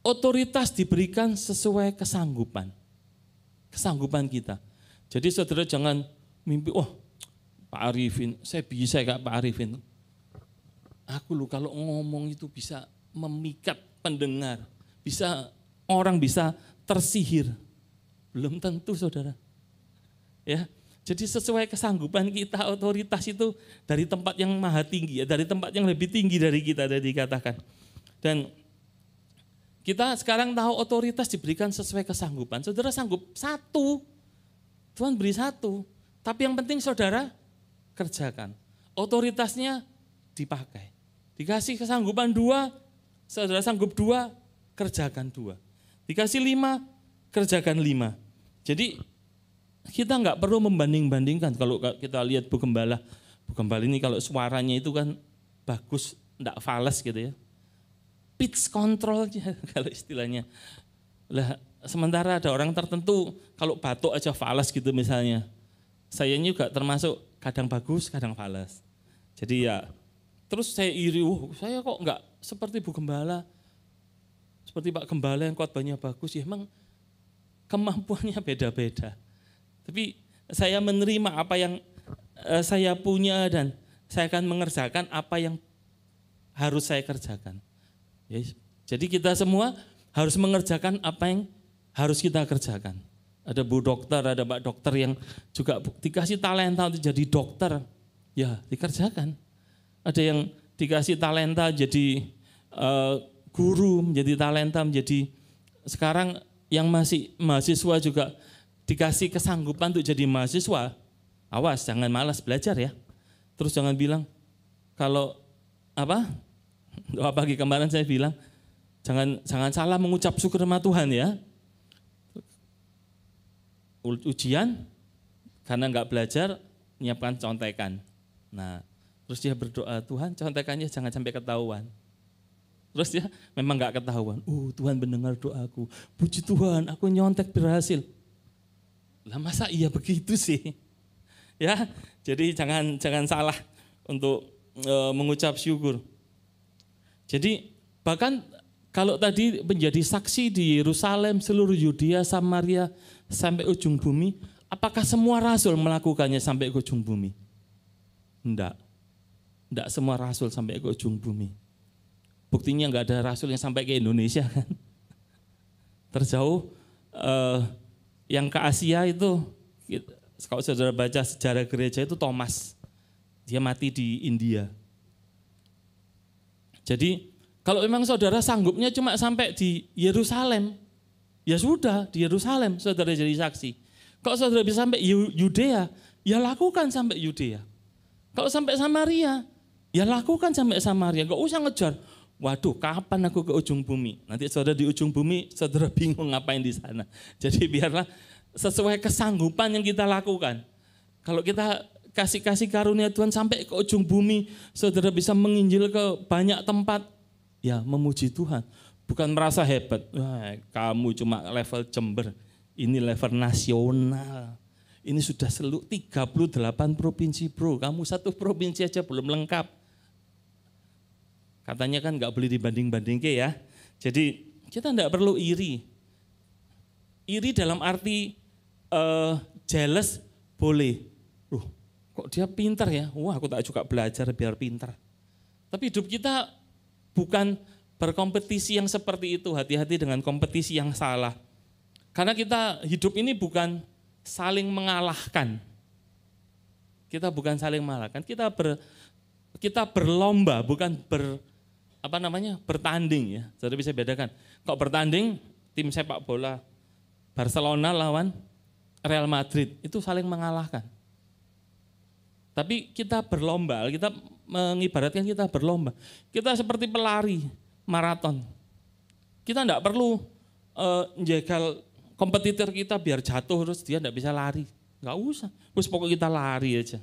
otoritas diberikan sesuai kesanggupan. Kesanggupan kita. Jadi saudara jangan mimpi, Pak Arifin, saya bisa kayak Pak Arifin. Aku loh kalau ngomong itu bisa memikat pendengar. Orang bisa tersihir. Belum tentu saudara. Ya, jadi sesuai kesanggupan kita, otoritas itu dari tempat yang maha tinggi, dari tempat yang lebih tinggi dari kita tadi dikatakan. Dan kita sekarang tahu otoritas diberikan sesuai kesanggupan. Saudara sanggup 1, Tuhan beri 1, tapi yang penting saudara kerjakan. Otoritasnya dipakai. Dikasih kesanggupan 2, saudara sanggup 2, kerjakan 2. Dikasih 5, kerjakan 5. Jadi kita nggak perlu membanding-bandingkan. Kalau kita lihat Bu Gembala ini kalau suaranya itu kan bagus, enggak fales gitu ya. Pitch control aja kalau istilahnya. Lah sementara ada orang tertentu kalau batuk aja fales gitu misalnya. Saya juga termasuk kadang bagus, kadang fales. Jadi ya terus saya iri, saya kok enggak seperti Bu Gembala. Seperti Pak Gembala yang khotbahnya bagus, ya emang kemampuannya beda-beda. Tapi saya menerima apa yang saya punya dan saya akan mengerjakan apa yang harus saya kerjakan. Jadi kita semua harus mengerjakan apa yang harus kita kerjakan. Ada Bu Dokter, ada Pak Dokter yang juga dikasih talenta untuk jadi dokter, ya dikerjakan. Ada yang dikasih talenta jadi guru, menjadi talenta, menjadi sekarang yang masih mahasiswa juga dikasih kesanggupan untuk jadi mahasiswa. Awas, jangan malas belajar ya. Terus jangan bilang kalau doa pagi kemarin saya bilang jangan salah mengucap syukur sama Tuhan ya. Ujian karena nggak belajar nyiapkan contekan. Nah, terus dia berdoa, Tuhan contekannya jangan sampai ketahuan. Terus dia memang nggak ketahuan. Tuhan mendengar doaku. Puji Tuhan, aku nyontek berhasil. Lah masa iya begitu sih? Ya, jadi jangan salah untuk mengucap syukur. Jadi bahkan kalau tadi menjadi saksi di Yerusalem, seluruh Yudea, Samaria sampai ujung bumi, apakah semua rasul melakukannya sampai ke ujung bumi? Enggak semua rasul sampai ke ujung bumi. Buktinya enggak ada rasul yang sampai ke Indonesia kan. Terjauh yang ke Asia itu, kalau saudara baca sejarah gereja itu Thomas. Dia mati di India. Jadi kalau memang saudara sanggupnya cuma sampai di Yerusalem, ya sudah di Yerusalem saudara jadi saksi. Kalau saudara bisa sampai Yudea, ya lakukan sampai Yudea. Kalau sampai Samaria, ya lakukan sampai Samaria. Gak usah ngejar. Waduh, kapan aku ke ujung bumi? Nanti saudara di ujung bumi, saudara bingung ngapain di sana. Jadi biarlah sesuai kesanggupan yang kita lakukan. Kalau kita kasih karunia Tuhan sampai ke ujung bumi, saudara bisa menginjil ke banyak tempat, ya memuji Tuhan. Bukan merasa hebat, wah, kamu cuma level Jember, ini level nasional. Ini sudah 38 provinsi bro, kamu satu provinsi aja belum lengkap. Katanya kan nggak boleh dibanding-bandingke ya. Jadi kita nggak perlu iri. Iri dalam arti jealous boleh. Kok dia pintar ya? Wah aku tak juga belajar biar pintar. Tapi hidup kita bukan berkompetisi yang seperti itu. Hati-hati dengan kompetisi yang salah. Karena kita hidup ini bukan saling mengalahkan. Kita bukan saling mengalahkan. Kita berlomba, bukan bertanding ya. Saudara bisa bedakan. Kok bertanding tim sepak bola Barcelona lawan Real Madrid itu saling mengalahkan. Tapi kita berlomba, kita mengibaratkan kita berlomba. Kita seperti pelari maraton. Kita enggak perlu menjegal kompetitor kita biar jatuh terus dia enggak bisa lari. Enggak usah, terus pokoknya kita lari aja.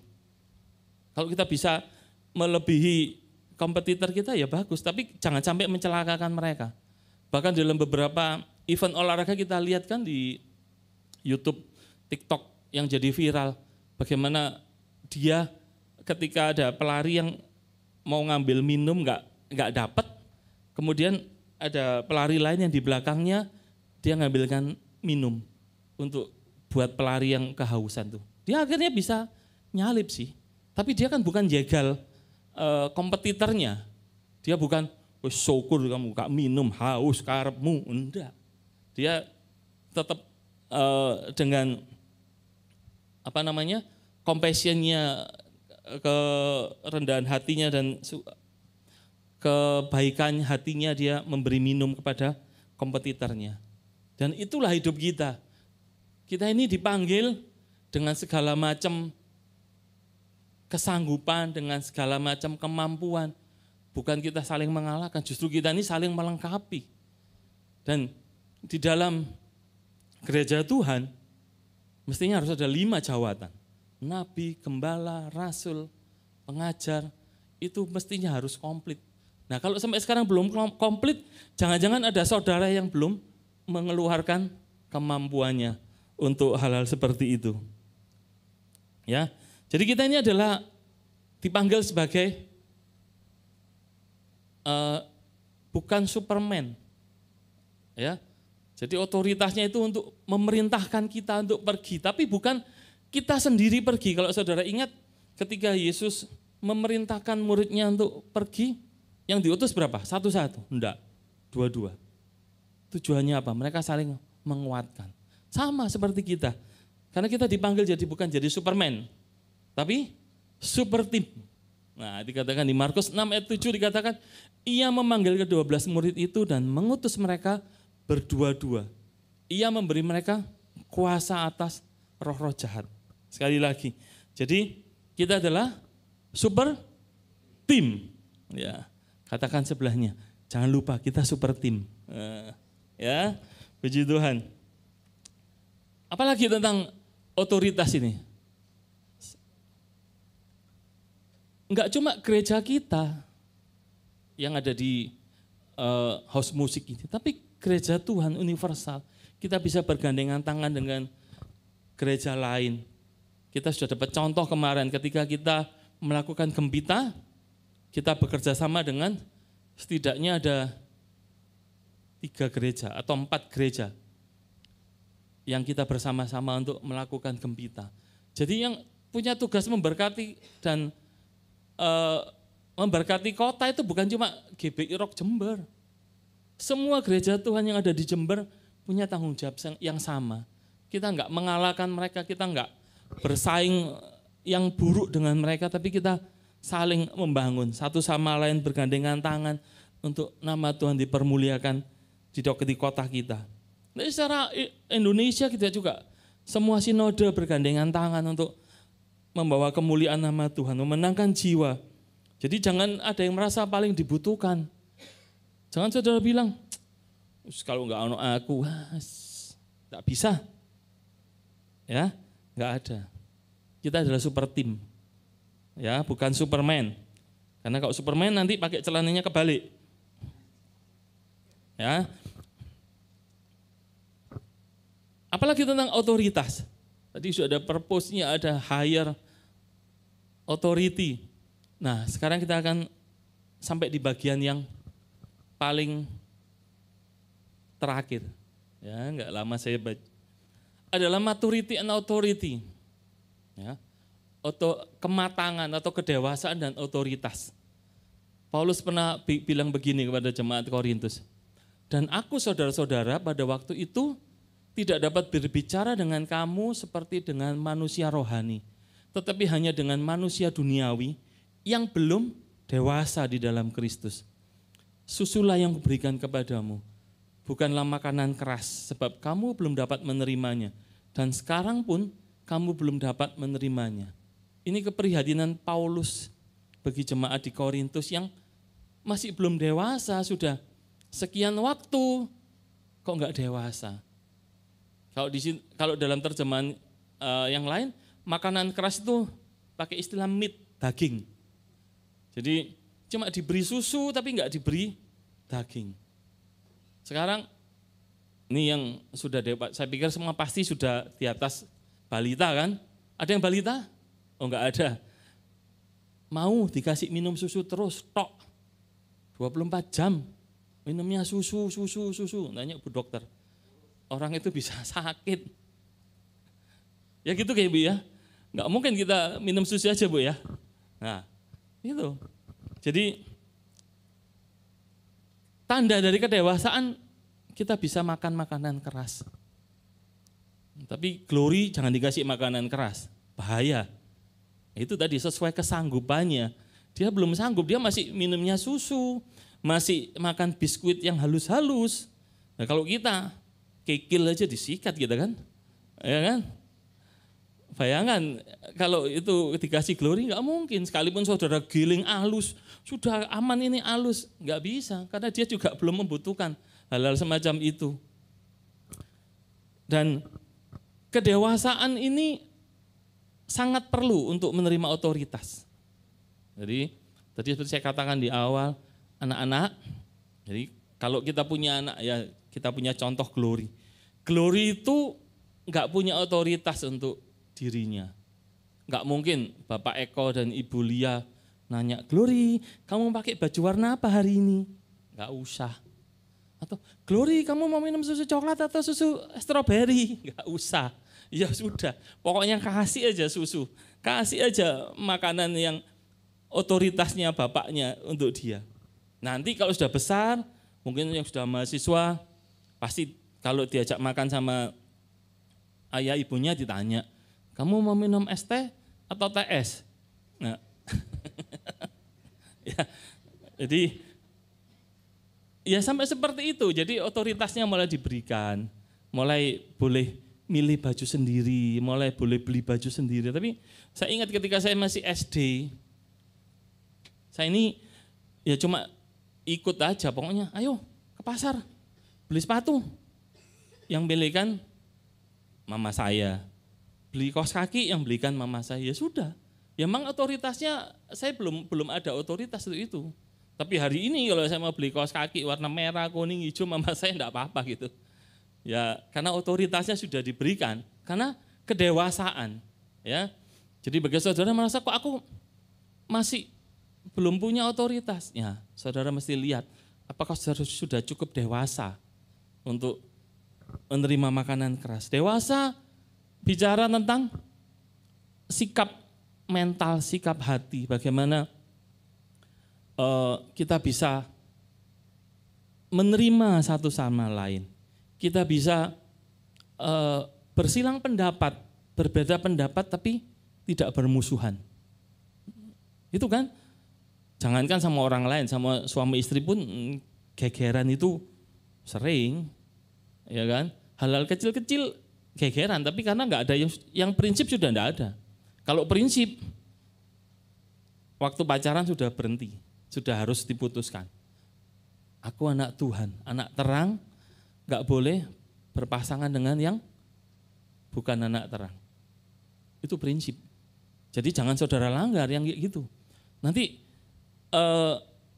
Kalau kita bisa melebihi kompetitor kita ya bagus, tapi jangan sampai mencelakakan mereka. Bahkan dalam beberapa event olahraga kita lihat kan di YouTube, TikTok yang jadi viral, bagaimana dia ketika ada pelari yang mau ngambil minum nggak dapat, kemudian ada pelari lain yang di belakangnya dia ngambilkan minum untuk buat pelari yang kehausan tuh. Dia akhirnya bisa nyalip sih, tapi dia kan bukan jegal kompetitornya. Dia bukan syukur kamu gak minum haus karepmu, enggak. Dia tetap dengan compassionnya, kerendahan hatinya dan kebaikan hatinya dia memberi minum kepada kompetitornya. Dan itulah hidup kita. Kita ini dipanggil dengan segala macam kesanggupan, dengan segala macam kemampuan. Bukan kita saling mengalahkan, justru kita ini saling melengkapi. Dan di dalam gereja Tuhan, mestinya harus ada 5 jawatan. Nabi, gembala, rasul, pengajar, itu mestinya harus komplit. Nah kalau sampai sekarang belum komplit, jangan-jangan ada saudara yang belum mengeluarkan kemampuannya untuk hal-hal seperti itu. Ya, jadi kita ini adalah dipanggil sebagai bukan Superman, ya. Jadi otoritasnya itu untuk memerintahkan kita untuk pergi, tapi bukan kita sendiri pergi. Kalau saudara ingat ketika Yesus memerintahkan muridnya untuk pergi, yang diutus berapa? Satu-satu? Enggak, 2-2. Tujuannya apa? Mereka saling menguatkan. Sama seperti kita, karena kita dipanggil jadi bukan jadi Superman, tapi super tim. Nah, dikatakan di Markus 6 ayat 7 dikatakan, ia memanggil ke-12 murid itu dan mengutus mereka berdua-dua. Ia memberi mereka kuasa atas roh-roh jahat. Sekali lagi, jadi kita adalah super tim. Ya, katakan sebelahnya, jangan lupa kita super tim. Ya, puji Tuhan. Apalagi tentang otoritas ini. Enggak cuma gereja kita yang ada di house musik ini, tapi gereja Tuhan universal. Kita bisa bergandengan tangan dengan gereja lain. Kita sudah dapat contoh kemarin ketika kita melakukan gembita, kita bekerja sama dengan setidaknya ada 3 gereja atau 4 gereja yang kita bersama-sama untuk melakukan gembita. Jadi yang punya tugas memberkati dan memberkati kota itu bukan cuma GBI Rock Jember. Semua gereja Tuhan yang ada di Jember punya tanggung jawab yang sama. Kita enggak mengalahkan mereka, kita enggak bersaing yang buruk dengan mereka, tapi kita saling membangun, satu sama lain bergandengan tangan untuk nama Tuhan dipermuliakan di kota kita. Nah, secara Indonesia kita juga semua sinode bergandengan tangan untuk membawa kemuliaan nama Tuhan, memenangkan jiwa. Jadi jangan ada yang merasa paling dibutuhkan. Jangan saudara bilang, kalau enggak ono aku, enggak bisa. Ya, enggak ada. Kita adalah super tim. Ya, bukan Superman. Karena kalau Superman nanti pakai celananya kebalik. Ya. Apalagi tentang otoritas. Tadi sudah ada purpose-nya, ada higher authority. Nah, sekarang kita akan sampai di bagian yang paling terakhir. Ya, enggak lama saya baca. Adalah maturity and authority. Ya. Kematangan atau kedewasaan dan otoritas. Paulus pernah bilang begini kepada jemaat Korintus. Dan aku saudara-saudara pada waktu itu tidak dapat berbicara dengan kamu seperti dengan manusia rohani, tetapi hanya dengan manusia duniawi yang belum dewasa di dalam Kristus. Susulah yang kuberikan kepadamu, bukanlah makanan keras, sebab kamu belum dapat menerimanya, dan sekarang pun kamu belum dapat menerimanya. Ini keprihatinan Paulus bagi jemaat di Korintus yang masih belum dewasa, sudah sekian waktu kok enggak dewasa. Kalau dalam terjemahan yang lain, makanan keras itu pakai istilah meat, daging. Jadi cuma diberi susu tapi enggak diberi daging. Sekarang ini yang sudah dewasa, saya pikir semua pasti sudah di atas balita kan? Ada yang balita? Oh enggak ada. Mau dikasih minum susu terus, tok. 24 jam minumnya susu. Nanya Bu Dokter. Orang itu bisa sakit. Ya gitu kayak Bu ya. Enggak mungkin kita minum susu aja Bu ya. Nah, itu. Jadi tanda dari kedewasaan kita bisa makan makanan keras. Tapi glory jangan dikasih makanan keras, bahaya. Itu tadi sesuai kesanggupannya. Dia belum sanggup, dia masih minumnya susu, masih makan biskuit yang halus-halus. Nah kalau kita kikil aja disikat gitu kan, ya kan? Bayangkan kalau itu dikasih glory nggak mungkin. Sekalipun saudara giling halus, sudah aman ini halus, nggak bisa. Karena dia juga belum membutuhkan hal-hal semacam itu. Dan kedewasaan ini sangat perlu untuk menerima otoritas. Jadi tadi seperti saya katakan di awal, anak-anak, jadi kalau kita punya anak ya kita punya contoh glory. Glory itu nggak punya otoritas untuk dirinya. Nggak mungkin Bapak Eko dan Ibu Lia nanya, Glory, kamu pakai baju warna apa hari ini? Nggak usah. Atau, Glory, kamu mau minum susu coklat atau susu stroberi? Nggak usah. Ya sudah, pokoknya kasih aja susu. Kasih aja makanan yang otoritasnya bapaknya untuk dia. Nanti kalau sudah besar, mungkin yang sudah mahasiswa, pasti kalau diajak makan sama ayah ibunya ditanya, kamu mau minum es teh atau teh es? Nah, Ya. Jadi ya sampai seperti itu. Jadi otoritasnya mulai diberikan, mulai boleh milih baju sendiri, mulai boleh beli baju sendiri. Tapi saya ingat ketika saya masih SD, saya ini ya cuma ikut aja, pokoknya ayo ke pasar, beli sepatu. Yang belikan mama saya, beli kaos kaki yang belikan mama saya, ya sudah. Ya memang otoritasnya saya belum ada otoritas itu. Tapi hari ini kalau saya mau beli kaos kaki warna merah, kuning, hijau, mama saya enggak apa-apa gitu. Ya karena otoritasnya sudah diberikan, karena kedewasaan. Ya, jadi bagi saudara merasa kok aku masih belum punya otoritas. Ya, saudara mesti lihat apakah saudara sudah cukup dewasa untuk menerima makanan keras. Dewasa bicara tentang sikap mental, sikap hati, bagaimana kita bisa menerima satu sama lain. Kita bisa bersilang pendapat, berbeda pendapat tapi tidak bermusuhan. Itu kan, jangankan sama orang lain, sama suami istri pun gegeran itu sering, ya kan? Hal-hal kecil-kecil gegeran, tapi karena nggak ada yang prinsip sudah nggak ada. Kalau prinsip, waktu pacaran sudah berhenti, sudah harus diputuskan. Aku anak Tuhan, anak terang, nggak boleh berpasangan dengan yang bukan anak terang. Itu prinsip. Jadi jangan saudara langgar yang kayak gitu. Nanti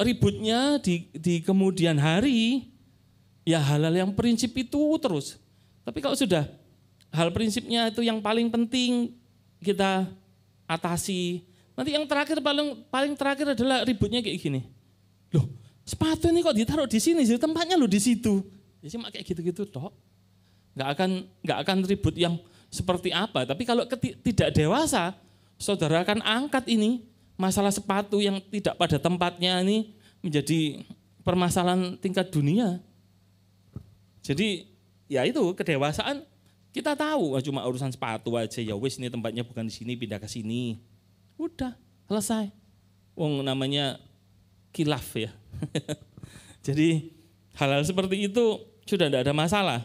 ributnya di kemudian hari, ya hal-hal yang prinsip itu terus. Tapi kalau sudah hal prinsipnya itu yang paling penting kita atasi. Nanti yang terakhir paling terakhir adalah ributnya kayak gini. Loh, sepatu ini kok ditaruh di sini sih, tempatnya lo di situ. Ya cuma kayak gitu-gitu toh. Nggak akan ribut yang seperti apa. Tapi kalau tidak dewasa, saudara akan angkat ini masalah sepatu yang tidak pada tempatnya ini menjadi permasalahan tingkat dunia. Jadi ya itu kedewasaan, kita tahu cuma urusan sepatu aja, ya wis ini tempatnya bukan di sini, pindah ke sini. Udah, selesai. Wong namanya khilaf ya. Jadi hal-hal seperti itu sudah tidak ada masalah.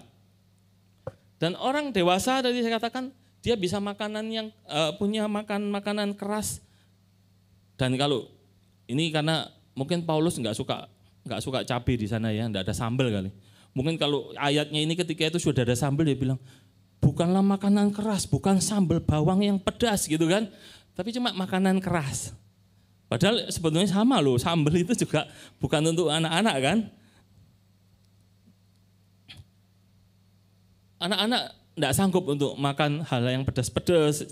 Dan orang dewasa tadi saya katakan dia bisa makanan yang punya makanan keras. Dan kalau ini karena mungkin Paulus nggak suka cabai di sana ya, nggak ada sambal kali. Mungkin kalau ayatnya ini ketika itu sudah ada sambal, dia bilang, bukanlah makanan keras, bukan sambal bawang yang pedas gitu kan, tapi cuma makanan keras. Padahal sebetulnya sama loh, sambal itu juga bukan untuk anak-anak kan. Anak-anak enggak sanggup untuk makan hal yang pedas-pedas,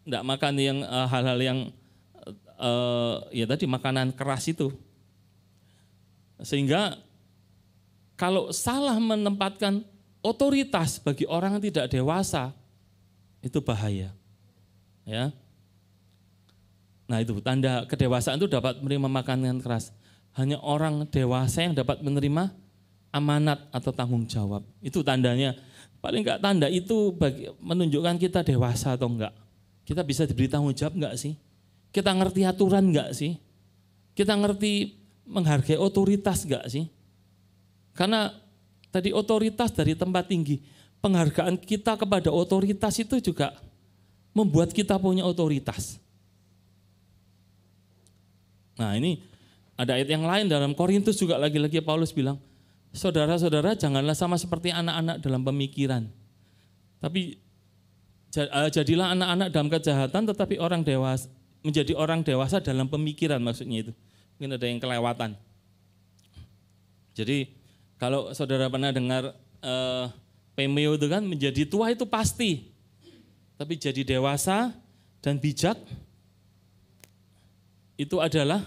enggak makan yang hal-hal yang ya tadi makanan keras itu. Sehingga kalau salah menempatkan otoritas bagi orang yang tidak dewasa, itu bahaya. Ya. Nah itu tanda kedewasaan itu dapat menerima makanan keras. Hanya orang dewasa yang dapat menerima amanat atau tanggung jawab. Itu tandanya. Paling enggak tanda itu menunjukkan kita dewasa atau enggak. Kita bisa diberi tanggung jawab enggak sih? Kita ngerti aturan enggak sih? Kita ngerti menghargai otoritas enggak sih? Karena tadi otoritas dari tempat tinggi, penghargaan kita kepada otoritas itu juga membuat kita punya otoritas. Nah ini ada ayat yang lain dalam Korintus juga lagi-lagi Paulus bilang, saudara-saudara janganlah sama seperti anak-anak dalam pemikiran. Tapi jadilah anak-anak dalam kejahatan tetapi orang dewasa, menjadi orang dewasa dalam pemikiran maksudnya itu. Mungkin ada yang kelewatan. Jadi kalau saudara pernah dengar Pemeo itu kan menjadi tua itu pasti. Tapi jadi dewasa dan bijak itu adalah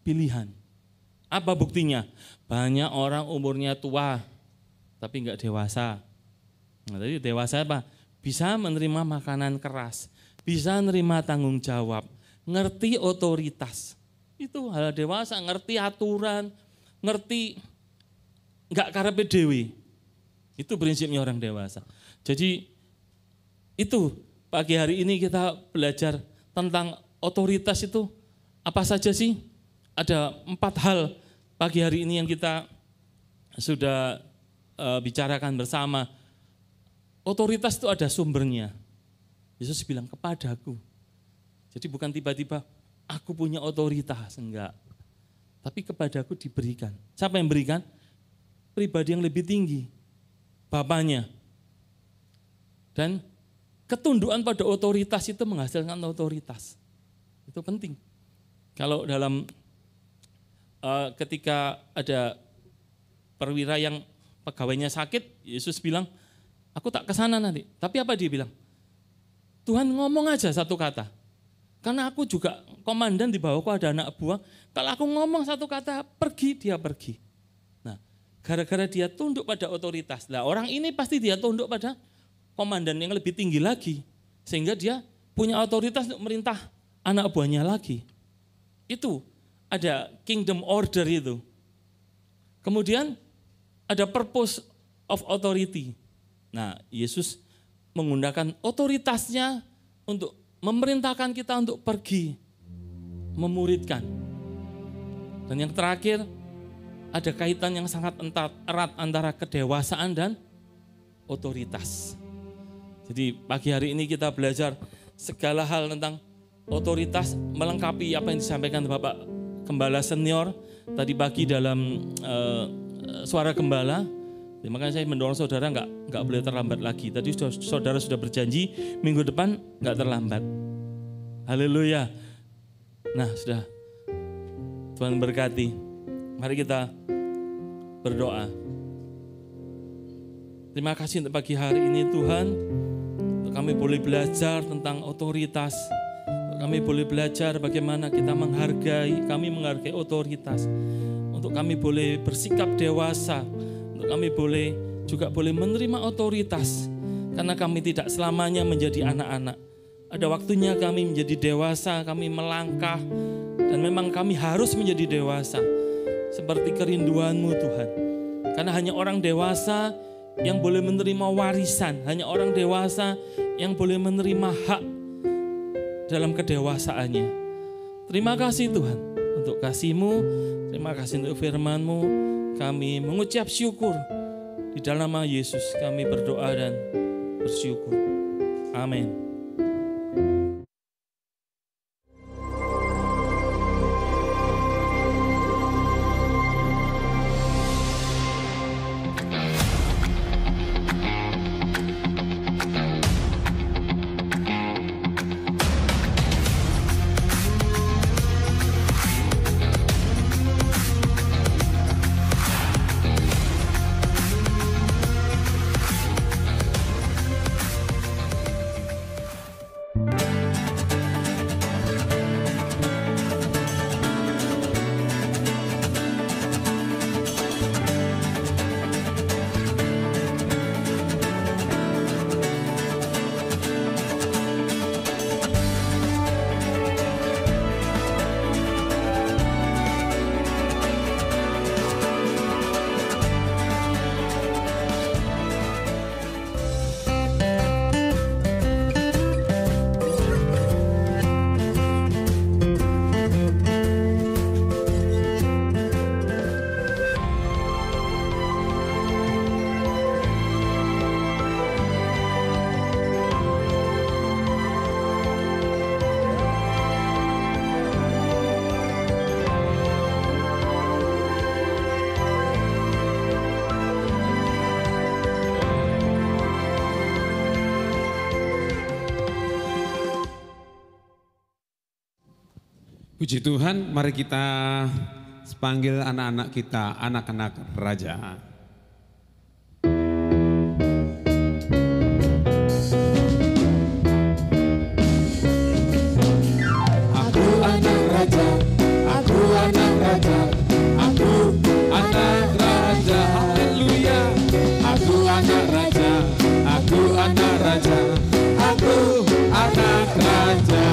pilihan. Apa buktinya? Banyak orang umurnya tua tapi enggak dewasa. Nah, tadi dewasa apa? Bisa menerima makanan keras, bisa menerima tanggung jawab, ngerti otoritas. Itu hal dewasa, ngerti aturan, ngerti enggak karepe dhewe. Itu prinsipnya orang dewasa. Jadi itu pagi hari ini kita belajar tentang otoritas itu apa saja sih? ada 4 hal pagi hari ini yang kita sudah bicarakan bersama. Otoritas itu ada sumbernya. Yesus bilang kepadaku. Jadi bukan tiba-tiba aku punya otoritas, enggak. Tapi kepadaku diberikan. Siapa yang berikan? Pribadi yang lebih tinggi, Bapaknya. Dan ketundukan pada otoritas itu menghasilkan otoritas. Itu penting. Kalau dalam ketika ada perwira yang pegawainya sakit, Yesus bilang, aku tak kesana nanti. Tapi apa dia bilang? Tuhan ngomong aja satu kata. Karena aku juga komandan di bawahku ada anak buah. Kalau aku ngomong satu kata, pergi, dia pergi. Nah, gara-gara dia tunduk pada otoritas. Nah, orang ini pasti dia tunduk pada komandan yang lebih tinggi lagi. Sehingga dia punya otoritas untuk merintah anak buahnya lagi. Itu ada kingdom order itu. Kemudian ada purpose of authority. Nah, Yesus menggunakan otoritasnya untuk memerintahkan kita untuk pergi, memuridkan. Dan yang terakhir, ada kaitan yang sangat erat antara kedewasaan dan otoritas. Jadi pagi hari ini kita belajar segala hal tentang otoritas, melengkapi apa yang disampaikan Bapak Gembala Senior tadi pagi dalam Suara Gembala. Makanya saya mendorong saudara nggak boleh terlambat lagi. Tadi saudara sudah berjanji minggu depan nggak terlambat. Haleluya. Nah sudah, Tuhan berkati. Mari kita berdoa. Terima kasih untuk pagi hari ini Tuhan. Untuk kami boleh belajar tentang otoritas. Untuk kami boleh belajar bagaimana kita kami menghargai otoritas. Untuk kami boleh bersikap dewasa. Untuk kami juga boleh menerima otoritas. Karena kami tidak selamanya menjadi anak-anak. Ada waktunya kami menjadi dewasa, kami melangkah. Dan memang kami harus menjadi dewasa. Seperti kerinduan-Mu Tuhan. Karena hanya orang dewasa yang boleh menerima warisan. Hanya orang dewasa yang boleh menerima hak dalam kedewasaannya. Terima kasih Tuhan untuk kasih-Mu. Terima kasih untuk firman-Mu. Kami mengucap syukur. Di dalam nama Yesus kami berdoa dan bersyukur. Amin. Puji Tuhan, mari kita panggil anak-anak kita, anak-anak raja. Aku anak raja, aku anak raja, aku anak raja, haleluya. Aku anak raja, aku anak raja, aku anak raja.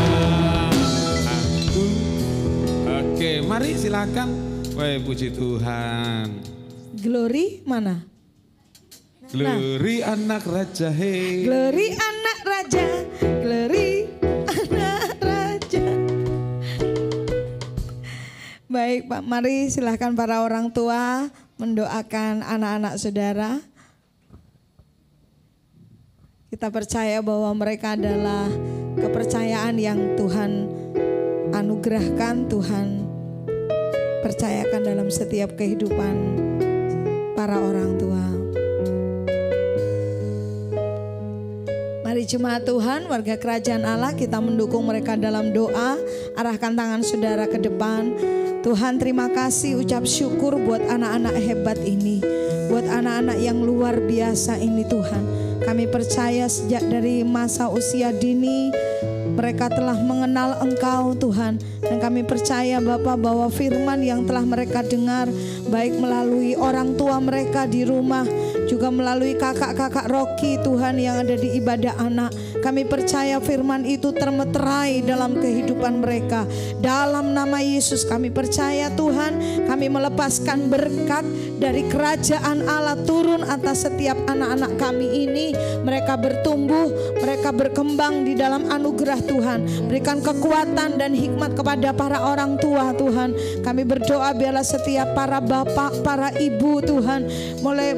Oke, mari silakan. Woi, puji Tuhan. Glory mana? Glory anak raja, hei. Glory anak raja, glory anak raja. Baik. Baik Pak, mari silahkan para orang tua mendoakan anak-anak saudara. Kita percaya bahwa mereka adalah kepercayaan yang Tuhan anugerahkan, Tuhan percayakan dalam setiap kehidupan para orang tua. Mari jemaat Tuhan, warga kerajaan Allah, kita mendukung mereka dalam doa. Arahkan tangan saudara ke depan. Tuhan, terima kasih, ucap syukur buat anak-anak hebat ini, buat anak-anak yang luar biasa ini Tuhan. Kami percaya sejak dari masa usia dini mereka telah mengenal Engkau Tuhan. Dan kami percaya Bapa bahwa firman yang telah mereka dengar, baik melalui orang tua mereka di rumah, juga melalui kakak-kakak Rocky Tuhan yang ada di ibadah anak. Kami percaya firman itu termeterai dalam kehidupan mereka. Dalam nama Yesus kami percaya Tuhan, kami melepaskan berkat dari kerajaan Allah turun atas setiap anak-anak kami ini. Mereka bertumbuh, mereka berkembang di dalam anugerah Tuhan. Berikan kekuatan dan hikmat kepada para orang tua Tuhan. Kami berdoa biarlah setiap para bapak, para ibu Tuhan mulai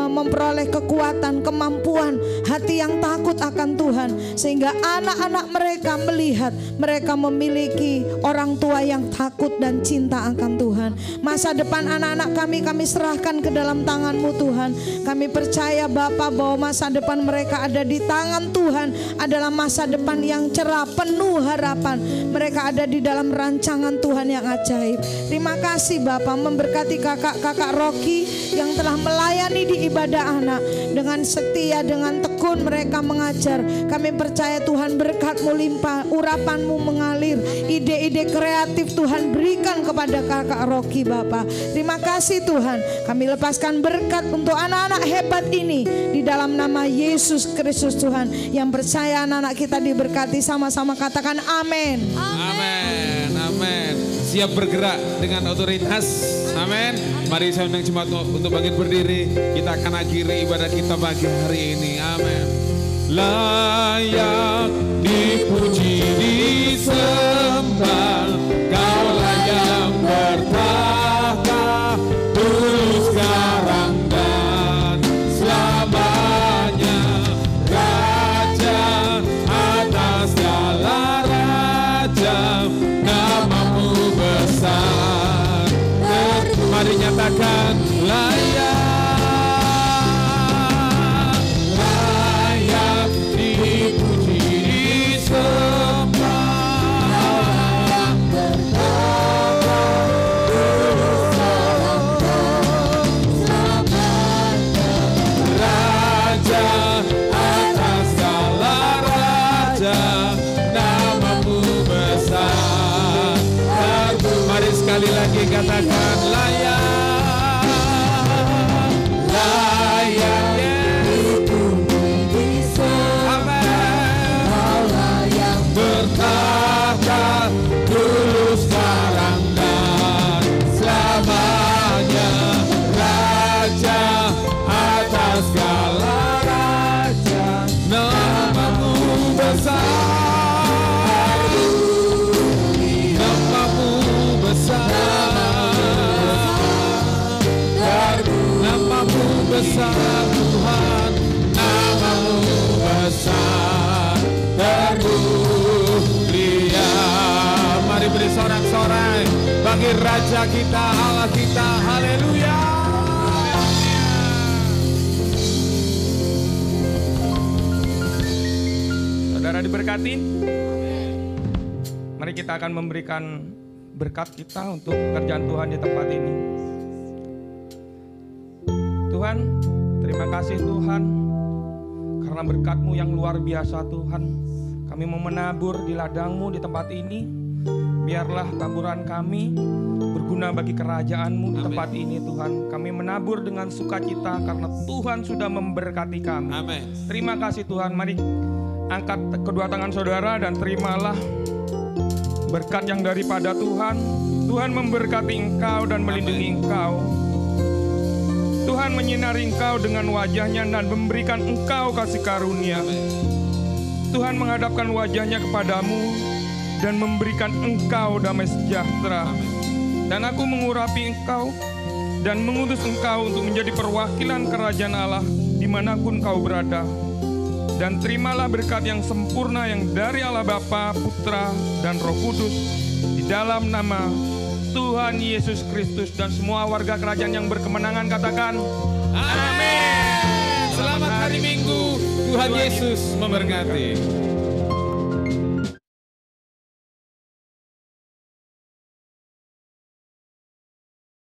memperoleh kekuatan, kemampuan, hati yang takut akan Tuhan. Sehingga anak-anak mereka melihat mereka memiliki orang tua yang takut dan cinta akan Tuhan. Masa depan anak-anak kami serahkan ke dalam tangan-Mu Tuhan. Kami percaya Bapa bahwa masa depan mereka ada di tangan Tuhan, adalah masa depan yang cerah, penuh harapan. Mereka ada di dalam rancangan Tuhan yang ajaib. Terima kasih Bapa, memberkati kakak-kakak Rocky yang telah melayani di ibadah anak dengan setia, dengan tekun mereka mengajar. Kami percaya Tuhan berkat-Mu limpah, urapan-Mu mengalir, ide-ide kreatif Tuhan berikan kepada kakak Rocky Bapa. Terima kasih Tuhan, kami lepaskan berkat untuk anak-anak hebat ini di dalam nama Yesus Kristus Tuhan. Yang percaya anak-anak kita diberkati, sama-sama katakan amin. Amin, amin. Siap bergerak dengan otoritas. Amin. Mari saya undang jemaat untuk bangkit berdiri. Kita akan akhiri ibadah kita pagi hari ini. Amin. Layak dipuji, disembah, Kaulah yang bertahta dulu, sekarang dan selamanya. Raja atas segala raja, nama-Mu besar. Mari nyatakan layak. Sekali lagi katakan layak, layak, yes. Amin. Allah yang bertahta dulu, sekarang dan selamanya. Raja atas segala raja, nama-Mu besar. Nama-Mu besar Tuhan, nama-Mu besar termulia. Mari beri sorak-sorai bagi Raja kita, Allah kita. Haleluya. Saudara diberkati. Mari kita akan memberikan berkat kita untuk pekerjaan Tuhan di tempat ini. Tuhan, terima kasih Tuhan, karena berkat-Mu yang luar biasa Tuhan. Kami mau menabur di ladang-Mu di tempat ini. Biarlah taburan kami berguna bagi kerajaan-Mu di tempat ini Tuhan. Kami menabur dengan sukacita karena Tuhan sudah memberkati kami. Amin. Terima kasih Tuhan. Mari angkat kedua tangan saudara dan terimalah berkat yang daripada Tuhan. Tuhan memberkati engkau dan melindungi engkau. Tuhan menyinari engkau dengan wajah-Nya dan memberikan engkau kasih karunia. Tuhan menghadapkan wajah-Nya kepadamu dan memberikan engkau damai sejahtera. Dan aku mengurapi engkau dan mengutus engkau untuk menjadi perwakilan kerajaan Allah dimanapun kau berada. Dan terimalah berkat yang sempurna yang dari Allah Bapa, Putra, dan Roh Kudus di dalam nama Tuhan Yesus Kristus. Dan semua warga kerajaan yang berkemenangan katakan Amin. Selamat hari Minggu. Tuhan Yesus memberkati.